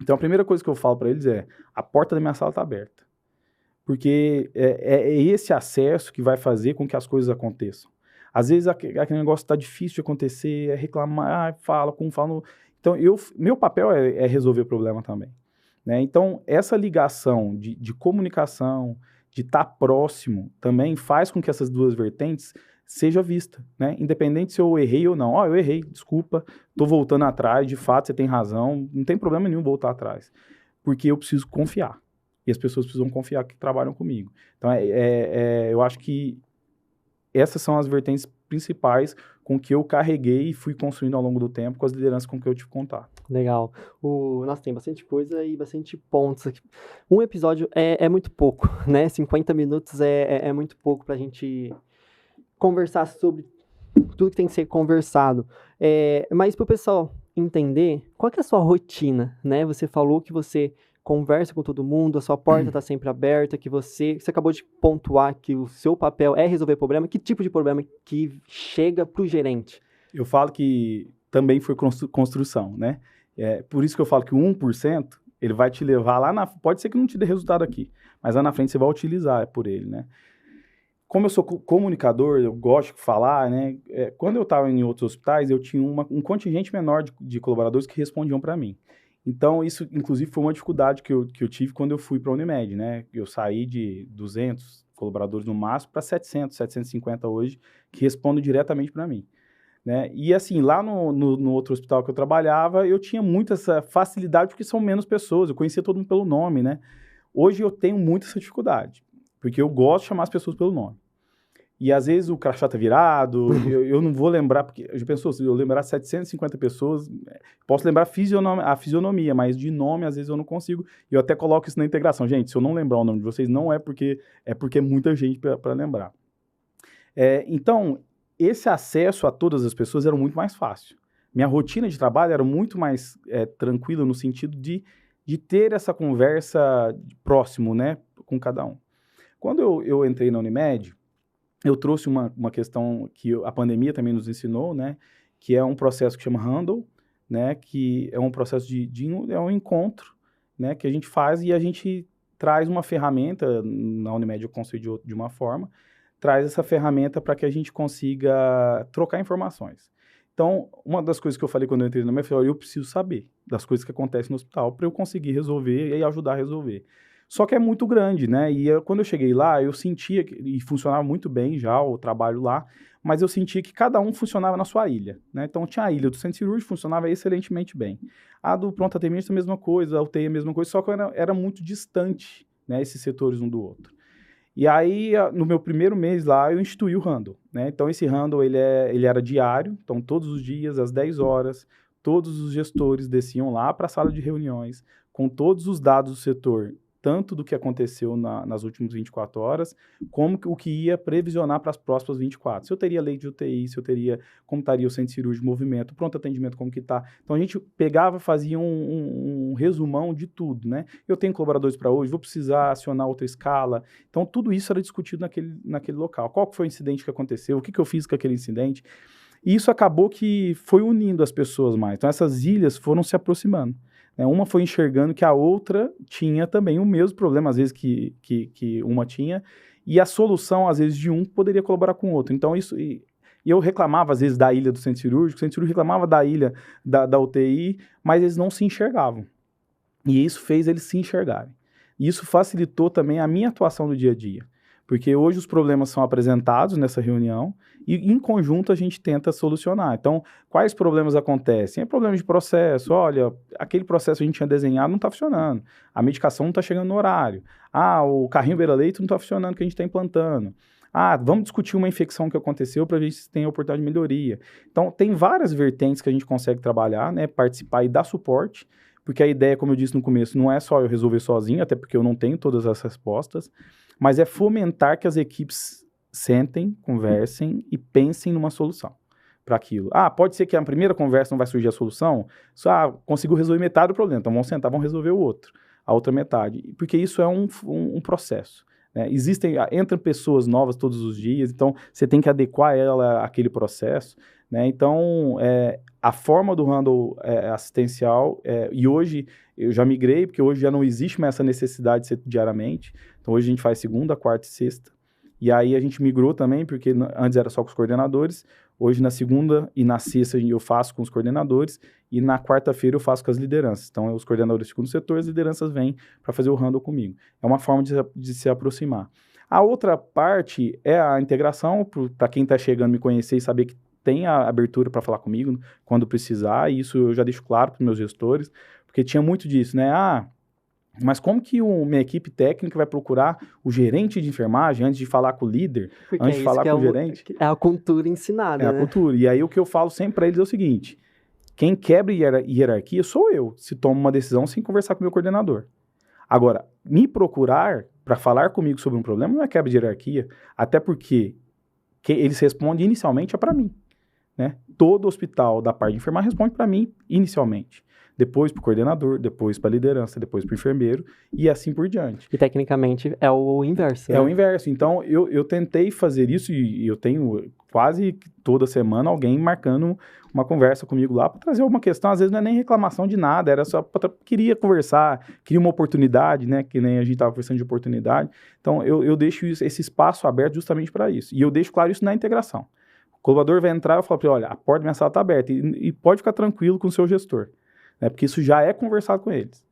Então, a primeira coisa que eu falo para eles a porta da minha sala está aberta. Porque é esse acesso que vai fazer com que as coisas aconteçam. Às vezes, aquele negócio está difícil de acontecer, reclamar, fala. Então, meu papel é resolver o problema também, né? Então, essa ligação de comunicação, de estar próximo, também faz com que essas duas vertentes seja vista, né? Independente se eu errei ou não. Eu errei, desculpa, estou voltando atrás, de fato você tem razão, não tem problema nenhum voltar atrás, porque eu preciso confiar, e as pessoas precisam confiar que trabalham comigo. Então, eu acho que essas são as vertentes principais com que eu carreguei e fui construindo ao longo do tempo com as lideranças com que eu tive contato. Legal. Nossa, tem bastante coisa e bastante pontos aqui. Um episódio é muito pouco, né? 50 minutos é muito pouco pra gente conversar sobre tudo que tem que ser conversado. Mas pro pessoal entender, qual que é a sua rotina, né? Você falou que você conversa com todo mundo, a sua porta está sempre aberta, que você acabou de pontuar que o seu papel é resolver problema. Que tipo de problema que chega para o gerente? Eu falo que também foi construção, né? Por isso que eu falo que o 1%, ele vai te levar lá pode ser que não te dê resultado aqui, mas lá na frente você vai utilizar por ele, né? Como eu sou comunicador, eu gosto de falar, né? Quando eu estava em outros hospitais, eu tinha um contingente menor de colaboradores que respondiam para mim. Então, isso, inclusive, foi uma dificuldade que eu tive quando eu fui para a Unimed, né? Eu saí de 200 colaboradores no máximo para 700, 750 hoje, que respondem diretamente para mim, né? E, assim, lá no outro hospital que eu trabalhava, eu tinha muita essa facilidade, porque são menos pessoas, eu conhecia todo mundo pelo nome, né? Hoje eu tenho muita essa dificuldade, porque eu gosto de chamar as pessoas pelo nome. E às vezes o crachá tá virado, eu não vou lembrar, porque já pensou, se eu lembrar 750 pessoas, posso lembrar a fisionomia, mas de nome às vezes eu não consigo, e eu até coloco isso na integração. Gente, se eu não lembrar o nome de vocês, não é porque é muita gente para lembrar. Então, esse acesso a todas as pessoas era muito mais fácil. Minha rotina de trabalho era muito mais tranquila no sentido de ter essa conversa próximo, né, com cada um. Quando eu entrei na Unimed, eu trouxe uma questão que a pandemia também nos ensinou, né, que é um processo que chama Handle, né, que é um processo é um encontro, né, que a gente faz e a gente traz uma ferramenta, na Unimed eu conceito de uma forma, traz essa ferramenta para que a gente consiga trocar informações. Então, uma das coisas que eu falei quando eu entrei na Unimed, eu preciso saber das coisas que acontecem no hospital para eu conseguir resolver e ajudar a resolver. Só que é muito grande, né? E quando eu cheguei lá, eu sentia, e funcionava muito bem já o trabalho lá, mas eu sentia que cada um funcionava na sua ilha, né? Então, tinha a ilha do centro cirúrgico, funcionava excelentemente bem. A do pronto atendimento, a mesma coisa, a UTI, a mesma coisa, só que era muito distante, né, esses setores um do outro. E aí, no meu primeiro mês lá, eu instituí o Handle, né? Então, esse Handle, ele era diário, então, todos os dias, às 10 horas, todos os gestores desciam lá para a sala de reuniões, com todos os dados do setor, tanto do que aconteceu nas últimas 24 horas, como o que ia previsionar para as próximas 24. Se eu teria lei de UTI, como estaria o centro cirúrgico de movimento, pronto atendimento, como que está. Então, a gente pegava, fazia um resumão de tudo, né? Eu tenho colaboradores para hoje, vou precisar acionar outra escala. Então, tudo isso era discutido naquele local. Qual que foi o incidente que aconteceu? O que eu fiz com aquele incidente? E isso acabou que foi unindo as pessoas mais. Então, essas ilhas foram se aproximando. Uma foi enxergando que a outra tinha também o mesmo problema, às vezes, que uma tinha, e a solução, às vezes, de um poderia colaborar com o outro. Então, isso... E eu reclamava, às vezes, da ilha do centro cirúrgico, o centro cirúrgico reclamava da ilha da UTI, mas eles não se enxergavam. E isso fez eles se enxergarem. E isso facilitou também a minha atuação no dia a dia. Porque hoje os problemas são apresentados nessa reunião e, em conjunto, a gente tenta solucionar. Então, quais problemas acontecem? É problema de processo. Olha, aquele processo que a gente tinha desenhado não está funcionando. A medicação não está chegando no horário. O carrinho beira-leito não está funcionando que a gente está implantando. Vamos discutir uma infecção que aconteceu para ver se tem oportunidade de melhoria. Então, tem várias vertentes que a gente consegue trabalhar, né, participar e dar suporte, porque a ideia, como eu disse no começo, não é só eu resolver sozinho, até porque eu não tenho todas as respostas, mas é fomentar que as equipes sentem, conversem e pensem numa solução para aquilo. Pode ser que a primeira conversa não vai surgir a solução, conseguiu resolver metade do problema, então vamos sentar, vamos resolver a outra metade, porque isso é um processo. Né? Entram pessoas novas todos os dias, então você tem que adequar ela àquele processo, né? Então, a forma do handle assistencial, e hoje eu já migrei, porque hoje já não existe mais essa necessidade de ser diariamente, então hoje a gente faz segunda, quarta e sexta, e aí a gente migrou também, porque antes era só com os coordenadores, hoje na segunda e na sexta eu faço com os coordenadores, e na quarta-feira eu faço com as lideranças. Então, os coordenadores ficam no setor, as lideranças vêm para fazer o handle comigo. É uma forma de se aproximar. A outra parte é a integração, para quem está chegando me conhecer e saber que tem a abertura para falar comigo quando precisar, e isso eu já deixo claro para os meus gestores, porque tinha muito disso, né? Mas como que minha equipe técnica vai procurar o gerente de enfermagem antes de falar com o líder, porque antes de falar com o gerente? É a cultura ensinada, né? É a cultura. E aí o que eu falo sempre para eles é o seguinte, quem quebra hierarquia sou eu, se toma uma decisão sem conversar com o meu coordenador. Agora, me procurar para falar comigo sobre um problema não é quebra de hierarquia, até porque eles respondem inicialmente para mim. Né? Todo hospital da parte de enfermagem responde para mim inicialmente. Depois para o coordenador, depois para a liderança, depois para o enfermeiro e assim por diante. E tecnicamente é o inverso. É o inverso. Então eu tentei fazer isso e eu tenho quase toda semana alguém marcando uma conversa comigo lá para trazer uma questão. Às vezes não é nem reclamação de nada, era só queria conversar, queria uma oportunidade, né? Que nem a gente estava conversando de oportunidade. Então eu deixo esse espaço aberto justamente para isso. E eu deixo claro isso na integração. O colaborador vai entrar, eu falo para ele, olha, a porta da minha sala está aberta e pode ficar tranquilo com o seu gestor. Né, porque isso já é conversado com eles.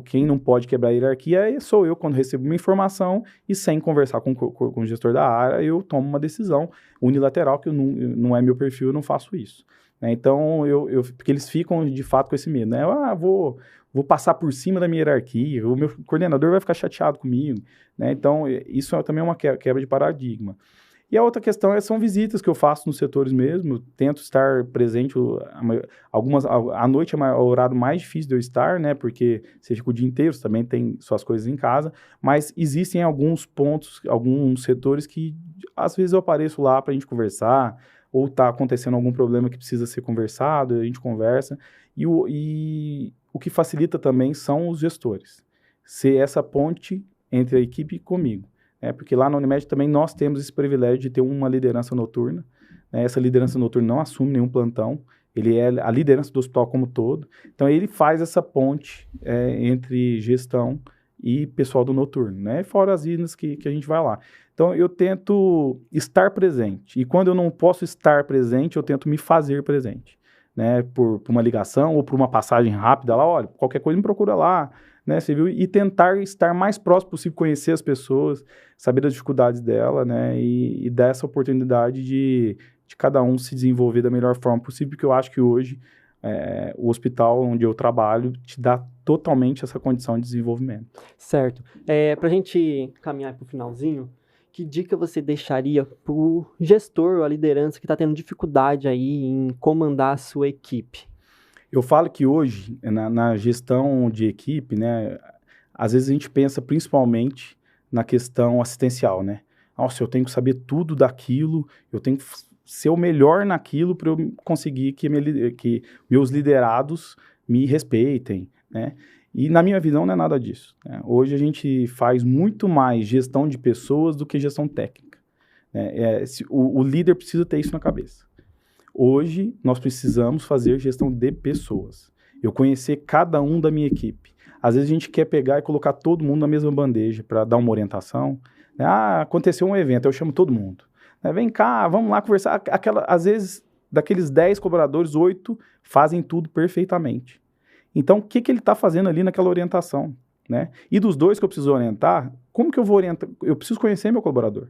Quem não pode quebrar a hierarquia sou eu, quando recebo uma informação e sem conversar com o gestor da área, eu tomo uma decisão unilateral, que não é meu perfil, eu não faço isso. Né, então, porque eles ficam, de fato, com esse medo. Né? Vou passar por cima da minha hierarquia, o meu coordenador vai ficar chateado comigo. Né? Então, isso também é uma quebra de paradigma. E a outra questão são visitas que eu faço nos setores mesmo, eu tento estar presente, à noite é o horário mais difícil de eu estar, né, porque você fica o dia inteiro, você também tem suas coisas em casa, mas existem alguns pontos, alguns setores que às vezes eu apareço lá para a gente conversar, ou está acontecendo algum problema que precisa ser conversado, a gente conversa, e o que facilita também são os gestores, ser essa ponte entre a equipe e comigo. Porque lá na Unimed também nós temos esse privilégio de ter uma liderança noturna, né? Essa liderança noturna não assume nenhum plantão, ele é a liderança do hospital como um todo, então ele faz essa ponte entre gestão e pessoal do noturno, né? Fora as idas que a gente vai lá. Então eu tento estar presente, e quando eu não posso estar presente, eu tento me fazer presente, né? Por uma ligação ou por uma passagem rápida lá, olha, qualquer coisa me procura lá, né, você viu? E tentar estar mais próximo possível, conhecer as pessoas, saber das dificuldades dela, né, e dar essa oportunidade de cada um se desenvolver da melhor forma possível, porque eu acho que hoje o hospital onde eu trabalho te dá totalmente essa condição de desenvolvimento. Certo. Para a gente caminhar para o finalzinho, que dica você deixaria para o gestor ou a liderança que está tendo dificuldade aí em comandar a sua equipe? Eu falo que hoje, na gestão de equipe, né, às vezes a gente pensa principalmente na questão assistencial, né? Nossa, eu tenho que saber tudo daquilo, eu tenho que ser o melhor naquilo para eu conseguir que meus liderados me respeitem, né? E na minha visão não é nada disso, né? Hoje a gente faz muito mais gestão de pessoas do que gestão técnica, né? O líder precisa ter isso na cabeça. Hoje, nós precisamos fazer gestão de pessoas. Eu conhecer cada um da minha equipe. Às vezes a gente quer pegar e colocar todo mundo na mesma bandeja para dar uma orientação. Né? Aconteceu um evento, eu chamo todo mundo. Né? Vem cá, vamos lá conversar. Às vezes, daqueles 10 colaboradores, 8 fazem tudo perfeitamente. Então, o que ele está fazendo ali naquela orientação? Né? E dos 2 que eu preciso orientar, como que eu vou orientar? Eu preciso conhecer meu colaborador.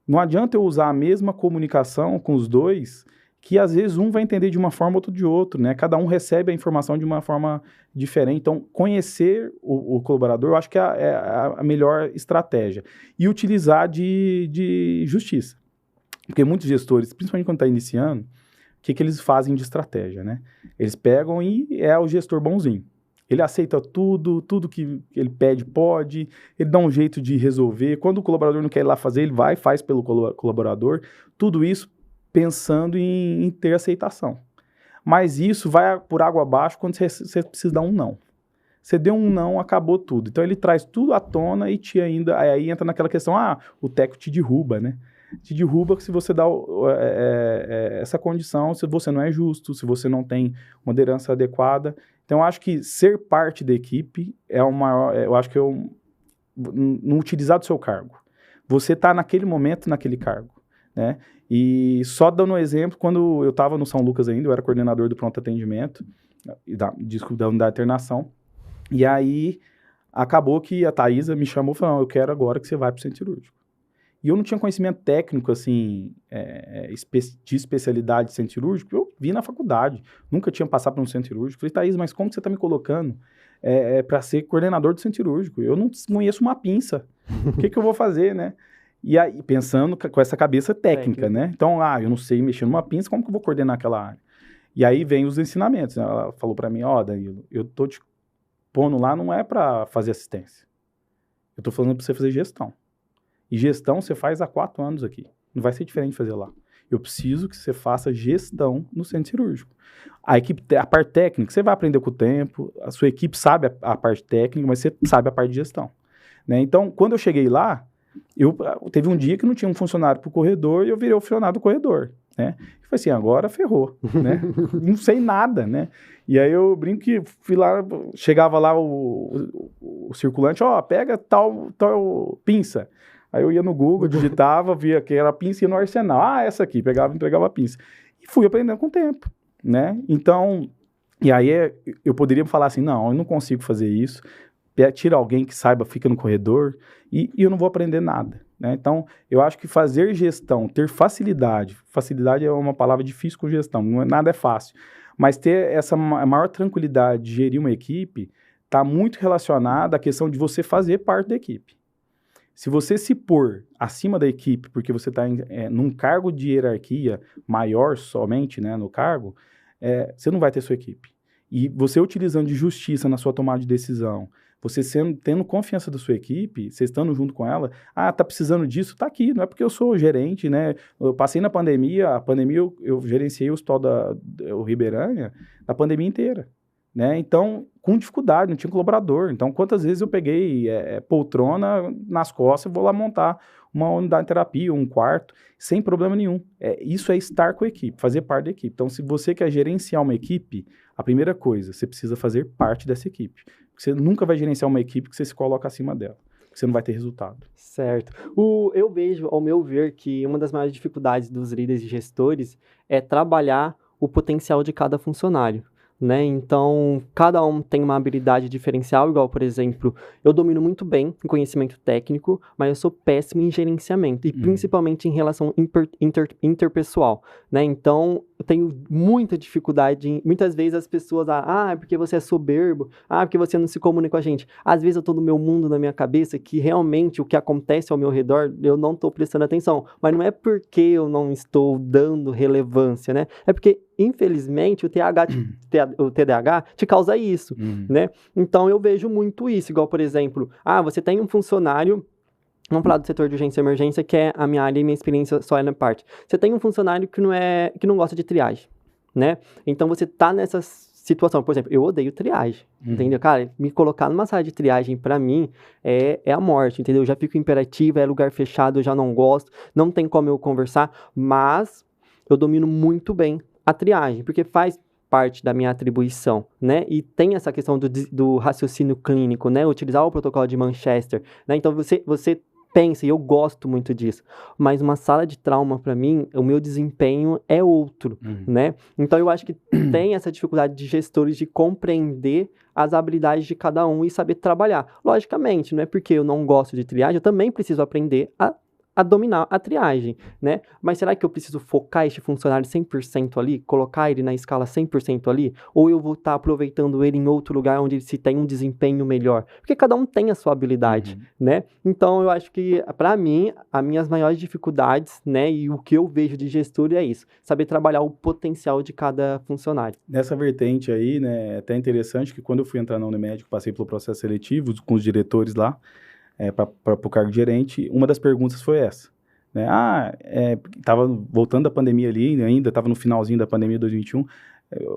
Não adianta eu usar a mesma comunicação com os 2, que às vezes um vai entender de uma forma, outro de outro, né? Cada um recebe a informação de uma forma diferente. Então, conhecer o colaborador, eu acho que é a melhor estratégia. E utilizar de justiça. Porque muitos gestores, principalmente quando está iniciando, o que eles fazem de estratégia, né? Eles pegam e é o gestor bonzinho. Ele aceita tudo que ele pede pode, ele dá um jeito de resolver. Quando o colaborador não quer ir lá fazer, ele vai e faz pelo colaborador. Tudo isso pensando em ter aceitação. Mas isso vai por água abaixo quando você precisa dar um não. Você deu um não, acabou tudo. Então ele traz tudo à tona e aí entra naquela questão, o técnico te derruba, né? Te derruba se você dá essa condição, se você não é justo, se você não tem uma liderança adequada. Então eu acho que ser parte da equipe é o maior, eu acho que não utilizar do seu cargo. Você está naquele momento, naquele cargo, né? E só dando um exemplo, quando eu estava no São Lucas ainda, eu era coordenador do pronto atendimento, da unidade de internação, e aí acabou que a Thaisa me chamou e falou, eu quero agora que você vai para o centro cirúrgico. E eu não tinha conhecimento técnico, assim, de especialidade de centro cirúrgico, eu vi na faculdade, nunca tinha passado por um centro cirúrgico. Falei, Thaisa, mas como que você está me colocando para ser coordenador do centro cirúrgico? Eu não conheço uma pinça, o que eu vou fazer, né? E aí, pensando com essa cabeça técnica, né? Então, eu não sei mexer numa pinça, como que eu vou coordenar aquela área? E aí vem os ensinamentos, né? Ela falou para mim, Danilo, eu tô te pondo lá não é para fazer assistência. Eu tô falando para você fazer gestão. E gestão você faz há 4 anos aqui. Não vai ser diferente de fazer lá. Eu preciso que você faça gestão no centro cirúrgico. A parte técnica, você vai aprender com o tempo, a sua equipe sabe a parte técnica, mas você sabe a parte de gestão. Né? Então, quando eu cheguei lá, teve um dia que não tinha um funcionário pro corredor e eu virei o funcionário do corredor, né? Eu falei assim, agora ferrou, né? Não sei nada, né? E aí eu brinco que fui lá, chegava lá o circulante, pega tal pinça. Aí eu ia no Google, digitava, via que era a pinça e ia no arsenal. Essa aqui, pegava e entregava a pinça. E fui aprendendo com o tempo, né? Então, e aí eu poderia falar assim, não, eu não consigo fazer isso. Tira alguém que saiba, fica no corredor e eu não vou aprender nada, né? Então, eu acho que fazer gestão, ter facilidade é uma palavra difícil com gestão, nada é fácil, mas ter essa maior tranquilidade de gerir uma equipe está muito relacionada à questão de você fazer parte da equipe. Se você se pôr acima da equipe, porque você está num cargo de hierarquia maior somente, né, no cargo, você não vai ter sua equipe. E você utilizando de justiça na sua tomada de decisão, você tendo confiança da sua equipe, você estando junto com ela, tá precisando disso, tá aqui, não é porque eu sou gerente, né? Eu passei na pandemia, eu gerenciei o hospital o Ribeirânia na pandemia inteira, né? Então, com dificuldade, não tinha colaborador. Então, quantas vezes eu peguei poltrona nas costas e vou lá montar uma unidade de terapia, um quarto, sem problema nenhum. Isso é estar com a equipe, fazer parte da equipe. Então, se você quer gerenciar uma equipe, a primeira coisa, você precisa fazer parte dessa equipe. Você nunca vai gerenciar uma equipe que você se coloca acima dela, que você não vai ter resultado. Certo. Eu vejo, ao meu ver, que uma das maiores dificuldades dos líderes e gestores é trabalhar o potencial de cada funcionário, né? Então, cada um tem uma habilidade diferencial, igual, por exemplo, eu domino muito bem em conhecimento técnico, mas eu sou péssimo em gerenciamento, e principalmente em relação interpessoal, né? Então, eu tenho muita dificuldade muitas vezes as pessoas, é porque você é soberbo, porque você não se comunica com a gente. Às vezes eu tô no meu mundo, na minha cabeça, que realmente o que acontece ao meu redor, eu não tô prestando atenção, mas não é porque eu não estou dando relevância, né? É porque, infelizmente, o TDAH te causa isso, né? Então, eu vejo muito isso, igual, por exemplo, você tem um funcionário. Vamos falar do setor de urgência e emergência, que é a minha área e minha experiência só é na parte. Você tem um funcionário que não gosta de triagem, né? Então, você tá nessa situação. Por exemplo, eu odeio triagem, entendeu? Cara, me colocar numa sala de triagem, pra mim, é a morte, entendeu? Eu já fico imperativo, é lugar fechado, eu já não gosto, não tem como eu conversar, mas eu domino muito bem a triagem, porque faz parte da minha atribuição, né? E tem essa questão do raciocínio clínico, né? Utilizar o protocolo de Manchester, né? Então, você pensa, e eu gosto muito disso, mas uma sala de trauma, para mim, o meu desempenho é outro, né? Então, eu acho que tem essa dificuldade de gestores de compreender as habilidades de cada um e saber trabalhar. Logicamente, não é porque eu não gosto de triagem, eu também preciso aprender a dominar a triagem, né? Mas será que eu preciso focar este funcionário 100% ali? Colocar ele na escala 100% ali? Ou eu vou estar aproveitando ele em outro lugar onde se tem um desempenho melhor? Porque cada um tem a sua habilidade, né? Então, eu acho que, para mim, as minhas maiores dificuldades, né? E o que eu vejo de gestor é isso. Saber trabalhar o potencial de cada funcionário. Nessa vertente aí, né? É até interessante que quando eu fui entrar na Unimed, passei pelo processo seletivo com os diretores lá, para o cargo de gerente, uma das perguntas foi essa, né? Estava voltando da pandemia ali, ainda estava no finalzinho da pandemia de 2021,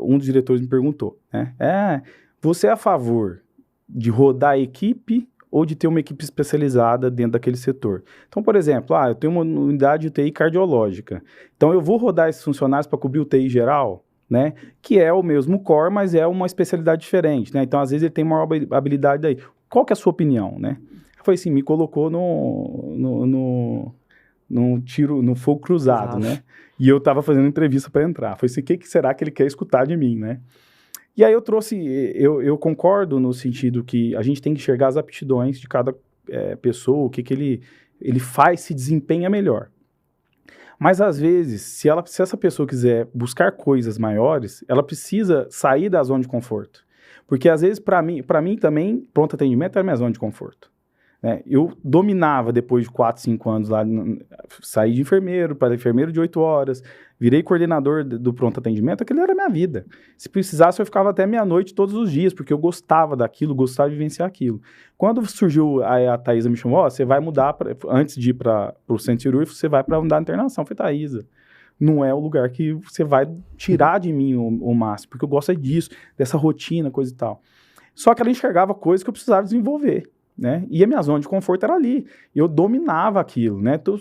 um dos diretores me perguntou, né? Você é a favor de rodar a equipe ou de ter uma equipe especializada dentro daquele setor? Então, por exemplo, eu tenho uma unidade de UTI cardiológica, então eu vou rodar esses funcionários para cobrir o UTI geral, né? Que é o mesmo core, mas é uma especialidade diferente, né? Então, às vezes, ele tem maior habilidade daí. Qual que é a sua opinião, né? Foi assim, me colocou no tiro, no fogo cruzado, né? E eu tava fazendo entrevista para entrar. Foi assim, o que será que ele quer escutar de mim, né? E aí eu trouxe, eu concordo no sentido que a gente tem que enxergar as aptidões de cada pessoa, o que ele faz, se desempenha melhor. Mas às vezes, se essa pessoa quiser buscar coisas maiores, ela precisa sair da zona de conforto. Porque às vezes, para mim também, pronto atendimento era minha zona de conforto. Eu dominava depois de 4, 5 anos lá, saí de enfermeiro para enfermeiro de 8 horas, virei coordenador do pronto atendimento, aquilo era a minha vida. Se precisasse, eu ficava até meia-noite todos os dias, porque eu gostava daquilo, gostava de vivenciar aquilo. Quando surgiu, a Thaisa me chamou, você vai mudar, antes de ir para o centro cirúrgico, você vai para a unidade de internação. Eu falei, Thaisa, não é o lugar que você vai tirar de mim o máximo, porque eu gosto disso, dessa rotina, coisa e tal. Só que ela enxergava coisas que eu precisava desenvolver, né? E a minha zona de conforto era ali. Eu dominava aquilo, né? Então,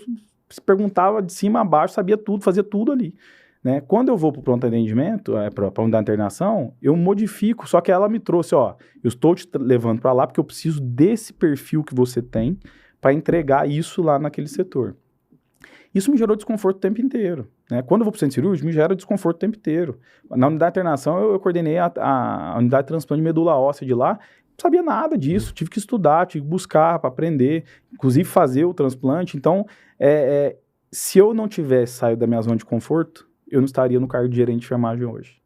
se perguntava de cima a baixo, sabia tudo, fazia tudo ali, né? Quando eu vou para o pronto atendimento, para a unidade de internação, eu modifico, só que ela me trouxe, eu estou te levando para lá porque eu preciso desse perfil que você tem para entregar isso lá naquele setor. Isso me gerou desconforto o tempo inteiro, né? Quando eu vou para o centro cirúrgico, me gera desconforto o tempo inteiro. Na unidade de internação, eu coordenei a unidade de transplante de medula óssea de lá. Não sabia nada disso, tive que estudar, tive que buscar para aprender, inclusive fazer o transplante. Então, se eu não tivesse saído da minha zona de conforto, eu não estaria no cargo de gerente de enfermagem hoje.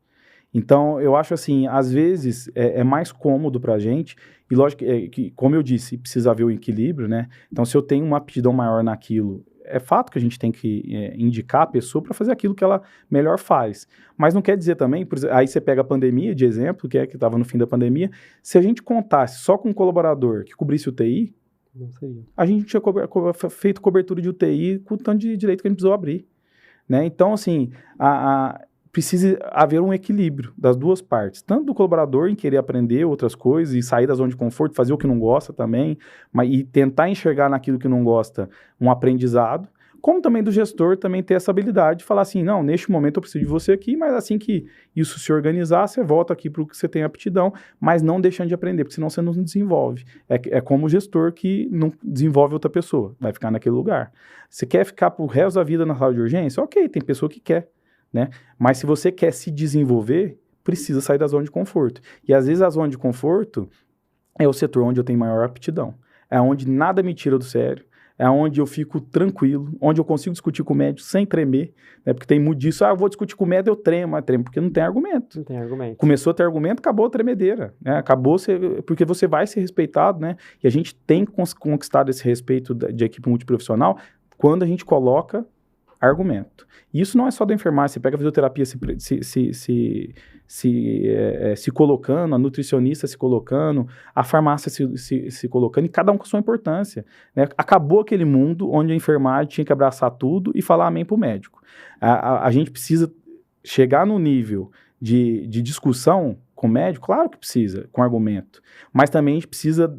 Então, eu acho assim, às vezes é mais cômodo para a gente, e lógico que, como eu disse, precisa haver o equilíbrio, né? Então, se eu tenho uma aptidão maior naquilo, é fato que a gente tem que indicar a pessoa para fazer aquilo que ela melhor faz. Mas não quer dizer também, por exemplo, aí você pega a pandemia de exemplo, que estava no fim da pandemia, se a gente contasse só com um colaborador que cobrisse o TI, Não seria. a gente tinha feito cobertura de UTI com o tanto de direito que a gente precisou abrir, né? Então, assim, precisa haver um equilíbrio das duas partes, tanto do colaborador em querer aprender outras coisas e sair da zona de conforto, fazer o que não gosta também, e tentar enxergar naquilo que não gosta um aprendizado, como também do gestor também ter essa habilidade de falar assim, não, neste momento eu preciso de você aqui, mas assim que isso se organizar, você volta aqui para o que você tem aptidão, mas não deixando de aprender, porque senão você não desenvolve. É como o gestor que não desenvolve outra pessoa, vai ficar naquele lugar. Você quer ficar pro resto da vida na sala de urgência? Ok, tem pessoa que quer, né? Mas se você quer se desenvolver, precisa sair da zona de conforto. E às vezes a zona de conforto é o setor onde eu tenho maior aptidão. É onde nada me tira do sério. É onde eu fico tranquilo, onde eu consigo discutir com o médico sem tremer, né? Porque tem muito disso, eu vou discutir com o médico, eu tremo, porque não tem argumento. Não tem argumento. Começou a ter argumento, acabou a tremedeira, né? Porque você vai ser respeitado, né? E a gente tem conquistado esse respeito de equipe multiprofissional quando a gente coloca argumento. E isso não é só da enfermagem, você pega a fisioterapia se colocando, a nutricionista se colocando, a farmácia se colocando, e cada um com sua importância, né? Acabou aquele mundo onde a enfermagem tinha que abraçar tudo e falar amém para o médico. A gente precisa chegar no nível de discussão com o médico, claro que precisa, com argumento, mas também a gente precisa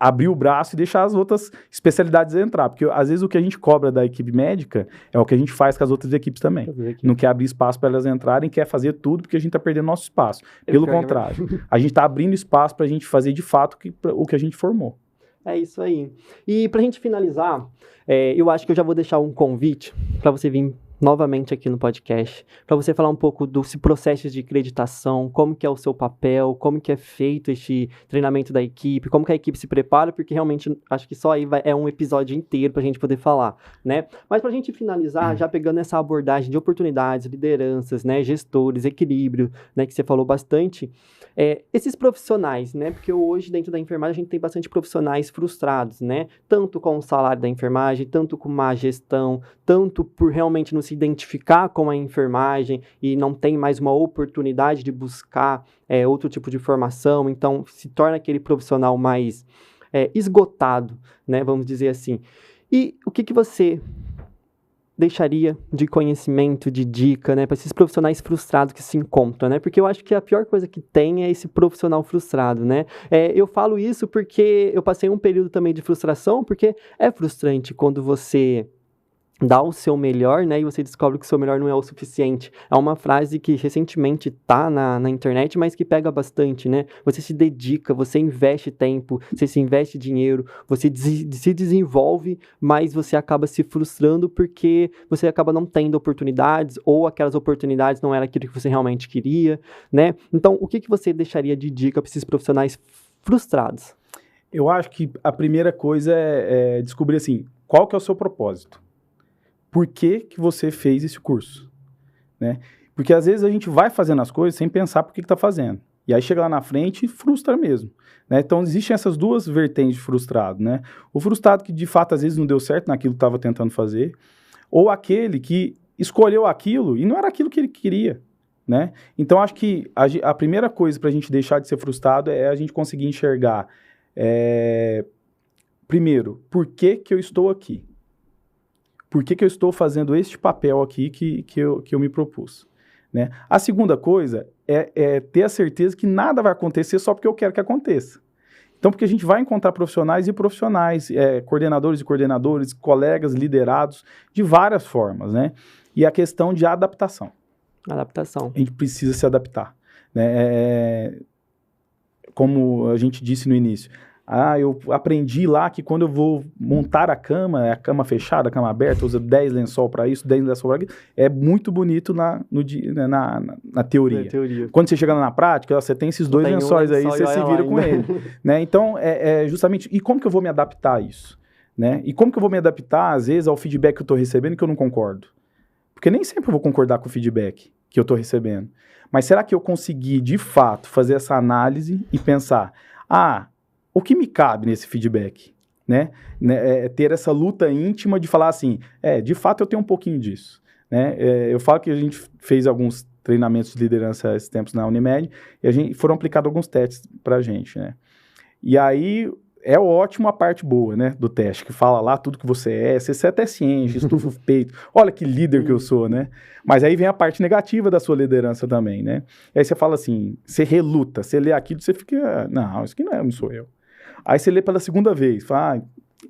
abrir o braço e deixar as outras especialidades entrar, porque às vezes o que a gente cobra da equipe médica é o que a gente faz com as outras equipes também. Não quer abrir espaço para elas entrarem, quer fazer tudo porque a gente está perdendo nosso espaço. Pelo contrário, a gente está abrindo espaço para a gente fazer de fato o que a gente formou. É isso aí. E para a gente finalizar, eu acho que eu já vou deixar um convite para você vir novamente aqui no podcast, para você falar um pouco dos processos de acreditação, como que é o seu papel, como que é feito este treinamento da equipe, como que a equipe se prepara, porque realmente acho que só aí é um episódio inteiro para a gente poder falar, né? Mas para a gente finalizar, já pegando essa abordagem de oportunidades, lideranças, né, gestores, equilíbrio, né, que você falou bastante, esses profissionais, né, porque hoje dentro da enfermagem a gente tem bastante profissionais frustrados, né, tanto com o salário da enfermagem, tanto com má gestão, tanto por realmente não se identificar com a enfermagem e não tem mais uma oportunidade de buscar outro tipo de formação, então se torna aquele profissional mais esgotado, né, vamos dizer assim. E o que você deixaria de conhecimento, de dica, né, para esses profissionais frustrados que se encontram, né? Porque eu acho que a pior coisa que tem é esse profissional frustrado, né? Eu falo isso porque eu passei um período também de frustração, porque é frustrante quando você dá o seu melhor, né, e você descobre que o seu melhor não é o suficiente. É uma frase que recentemente tá na internet, mas que pega bastante, né? Você se dedica, você investe tempo, você se investe dinheiro, você se desenvolve, mas você acaba se frustrando porque você acaba não tendo oportunidades, ou aquelas oportunidades não eram aquilo que você realmente queria, né? Então, o que você deixaria de dica para esses profissionais frustrados? Eu acho que a primeira coisa é descobrir, assim, qual que é o seu propósito. Por que você fez esse curso, né? Porque às vezes a gente vai fazendo as coisas sem pensar por que está fazendo. E aí chega lá na frente e frustra mesmo, né? Então existem essas duas vertentes de frustrado, né? O frustrado que de fato às vezes não deu certo naquilo que estava tentando fazer, ou aquele que escolheu aquilo e não era aquilo que ele queria, né? Então acho que a primeira coisa para a gente deixar de ser frustrado é a gente conseguir enxergar, primeiro, por que eu estou aqui? Por que eu estou fazendo este papel aqui que eu me propus, né? A segunda coisa é ter a certeza que nada vai acontecer só porque eu quero que aconteça. Então, porque a gente vai encontrar profissionais e profissionais, coordenadores e coordenadores, colegas, liderados, de várias formas, né? E a questão de adaptação. Adaptação. A gente precisa se adaptar, né? Como a gente disse no início, eu aprendi lá que quando eu vou montar a cama fechada, a cama aberta, usa 10 lençol para isso, 10 lençol para aquilo, é muito bonito na teoria. Quando você chega na prática, você tem esses dois lençóis aí, você se vira com ele, né? Então, justamente, e como que eu vou me adaptar a isso, né? E como que eu vou me adaptar, às vezes, ao feedback que eu estou recebendo que eu não concordo? Porque nem sempre eu vou concordar com o feedback que eu estou recebendo. Mas será que eu consegui, de fato, fazer essa análise e pensar, o que me cabe nesse feedback? Né? Ter essa luta íntima de falar assim, de fato eu tenho um pouquinho disso. Né? Eu falo que a gente fez alguns treinamentos de liderança esses tempos na Unimed e foram aplicados alguns testes pra gente, né? E aí é ótimo a parte boa, né, do teste, que fala lá tudo que você até se enche, estufa o peito, olha que líder que eu sou, né? Mas aí vem a parte negativa da sua liderança também, né? E aí você fala assim, você reluta, você lê aquilo, você fica, não, isso aqui não sou eu. Aí você lê pela segunda vez, fala,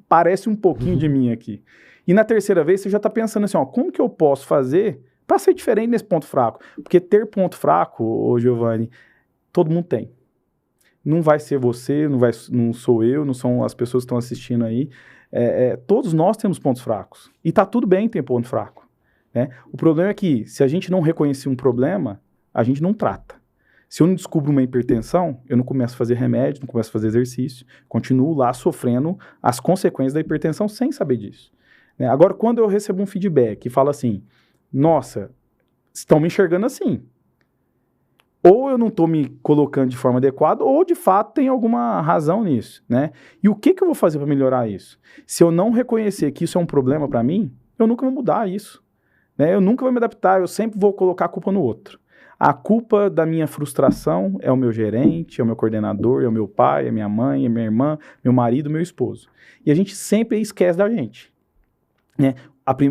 parece um pouquinho de mim aqui. E na terceira vez você já tá pensando assim, como que eu posso fazer para ser diferente nesse ponto fraco? Porque ter ponto fraco, ô Giovanni, todo mundo tem. Não vai ser você, não sou eu, não são as pessoas que estão assistindo aí. Todos nós temos pontos fracos. E tá tudo bem ter ponto fraco. Né? O problema é que, se a gente não reconhecer um problema, a gente não trata. Se eu não descubro uma hipertensão, eu não começo a fazer remédio, não começo a fazer exercício, continuo lá sofrendo as consequências da hipertensão sem saber disso. Né? Agora, quando eu recebo um feedback e falo assim, nossa, estão me enxergando assim. Ou eu não estou me colocando de forma adequada, ou de fato tem alguma razão nisso, né? E o que eu vou fazer para melhorar isso? Se eu não reconhecer que isso é um problema para mim, eu nunca vou mudar isso, né? Eu nunca vou me adaptar, eu sempre vou colocar a culpa no outro. A culpa da minha frustração é o meu gerente, é o meu coordenador, é o meu pai, é minha mãe, é minha irmã, meu marido, meu esposo. E a gente sempre esquece da gente, né?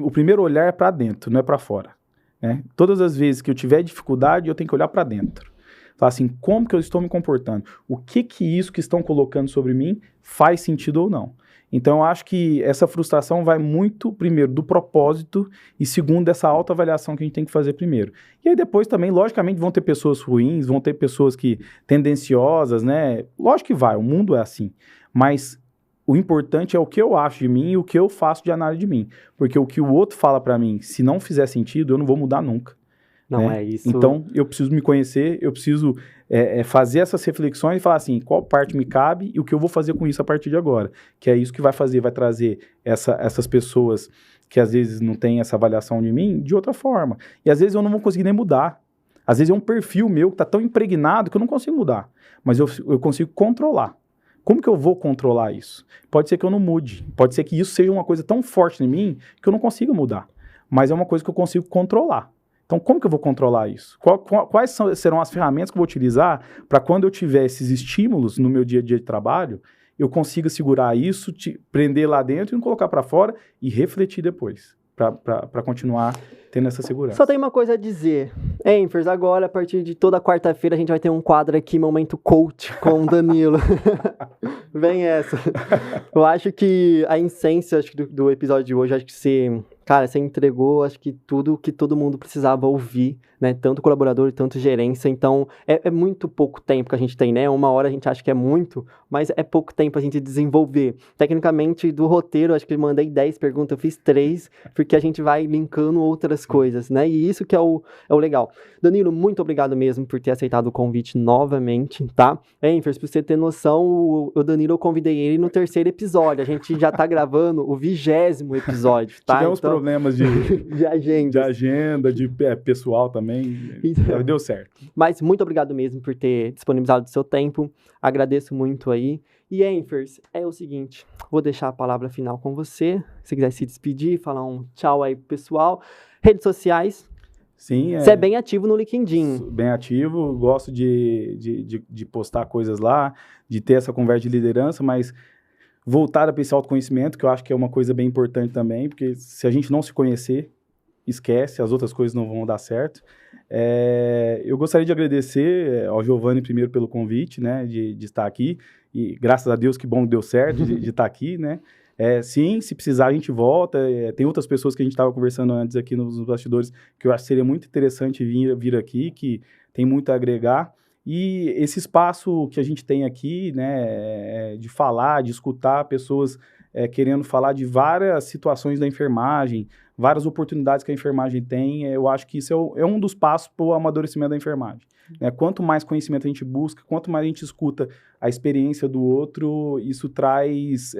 O primeiro olhar é para dentro, não é para fora. Né? Todas as vezes que eu tiver dificuldade, eu tenho que olhar para dentro. Falar assim, como que eu estou me comportando? O que isso que estão colocando sobre mim faz sentido ou não? Então, eu acho que essa frustração vai muito, primeiro, do propósito e, segundo, dessa autoavaliação que a gente tem que fazer primeiro. E aí depois também, logicamente, vão ter pessoas ruins, vão ter pessoas tendenciosas, né? Lógico que vai, o mundo é assim. Mas o importante é o que eu acho de mim e o que eu faço de análise de mim. Porque o que o outro fala pra mim, se não fizer sentido, eu não vou mudar nunca. Não né? é isso. Então, eu preciso me conhecer, eu preciso fazer essas reflexões e falar assim, qual parte me cabe e o que eu vou fazer com isso a partir de agora. Que é isso que vai trazer essas pessoas que às vezes não têm essa avaliação de mim de outra forma. E às vezes eu não vou conseguir nem mudar. Às vezes é um perfil meu que está tão impregnado que eu não consigo mudar. Mas eu consigo controlar. Como que eu vou controlar isso? Pode ser que eu não mude. Pode ser que isso seja uma coisa tão forte em mim que eu não consiga mudar. Mas é uma coisa que eu consigo controlar. Então, como que eu vou controlar isso? Quais serão as ferramentas que eu vou utilizar para quando eu tiver esses estímulos no meu dia a dia de trabalho, eu consiga segurar isso, prender lá dentro e não colocar para fora e refletir depois, para continuar tendo essa segurança. Só tem uma coisa a dizer. Enfers, agora, a partir de toda quarta-feira, a gente vai ter um quadro aqui, Momento Coach, com o Danilo. Vem essa. Eu acho que a essência do episódio de hoje, acho que você entregou, acho que tudo que todo mundo precisava ouvir, né? Tanto colaborador, tanto gerência. Então, é muito pouco tempo que a gente tem, né? 1 hora a gente acha que é muito, mas é pouco tempo a gente desenvolver. Tecnicamente, do roteiro, acho que eu mandei 10 perguntas, eu fiz 3, porque a gente vai linkando outras coisas, né? E isso que é o legal. Danilo, muito obrigado mesmo por ter aceitado o convite novamente, tá? Enfers, pra você ter noção, o Danilo, eu convidei ele no 3º episódio. A gente já tá gravando o 20º episódio, tá? Tivemos problemas de agenda, de pessoal também. Então, deu certo. Mas muito obrigado mesmo por ter disponibilizado o seu tempo. Agradeço muito aí. E Enfers, é o seguinte, vou deixar a palavra final com você. Se quiser se despedir, falar um tchau aí pro pessoal. Redes sociais. Sim. Você é bem ativo no LinkedIn. Bem ativo, gosto de postar coisas lá, de ter essa conversa de liderança, mas voltada para esse autoconhecimento, que eu acho que é uma coisa bem importante também, porque se a gente não se conhecer, esquece, as outras coisas não vão dar certo. Eu gostaria de agradecer ao Giovanni primeiro pelo convite, né, de estar aqui, e graças a Deus que bom que deu certo de estar aqui, né. Sim, se precisar a gente volta, tem outras pessoas que a gente estava conversando antes aqui nos bastidores, que eu acho que seria muito interessante vir aqui, que tem muito a agregar. E esse espaço que a gente tem aqui, né, de falar, de escutar pessoas querendo falar de várias situações da enfermagem, várias oportunidades que a enfermagem tem, eu acho que isso é um dos passos para o amadurecimento da enfermagem. né? Quanto mais conhecimento a gente busca, quanto mais a gente escuta a experiência do outro, isso traz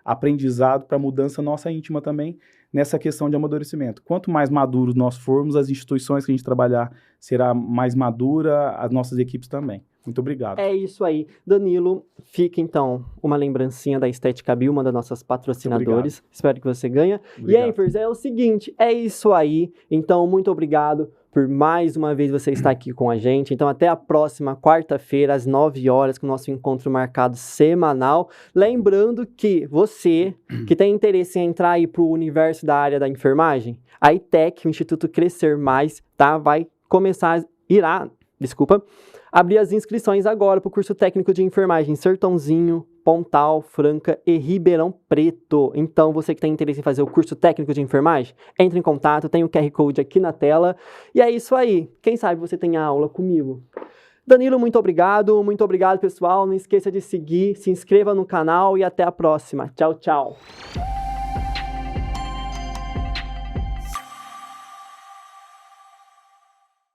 aprendizado para a mudança nossa íntima também, nessa questão de amadurecimento. Quanto mais maduros nós formos, as instituições que a gente trabalhar será mais madura, as nossas equipes também. Muito obrigado. É isso aí. Danilo, fica então uma lembrancinha da Estética Bio, uma das nossas patrocinadores. Espero que você ganhe. Obrigado. E Enfers, é o seguinte, é isso aí. Então, muito obrigado por mais uma vez você estar aqui com a gente. Então, até a próxima quarta-feira, às 9 horas, com o nosso encontro marcado semanal. Lembrando que você, que tem interesse em entrar aí para o universo da área da enfermagem, a ITEC, o Instituto Crescer Mais, tá? Abrir as inscrições agora para o curso técnico de enfermagem Sertãozinho, Pontal, Franca e Ribeirão Preto. Então, você que tem interesse em fazer o curso técnico de enfermagem, entre em contato, tem o QR Code aqui na tela. E é isso aí. Quem sabe você tenha aula comigo. Danilo, muito obrigado, pessoal. Não esqueça de seguir, se inscreva no canal e até a próxima. Tchau, tchau.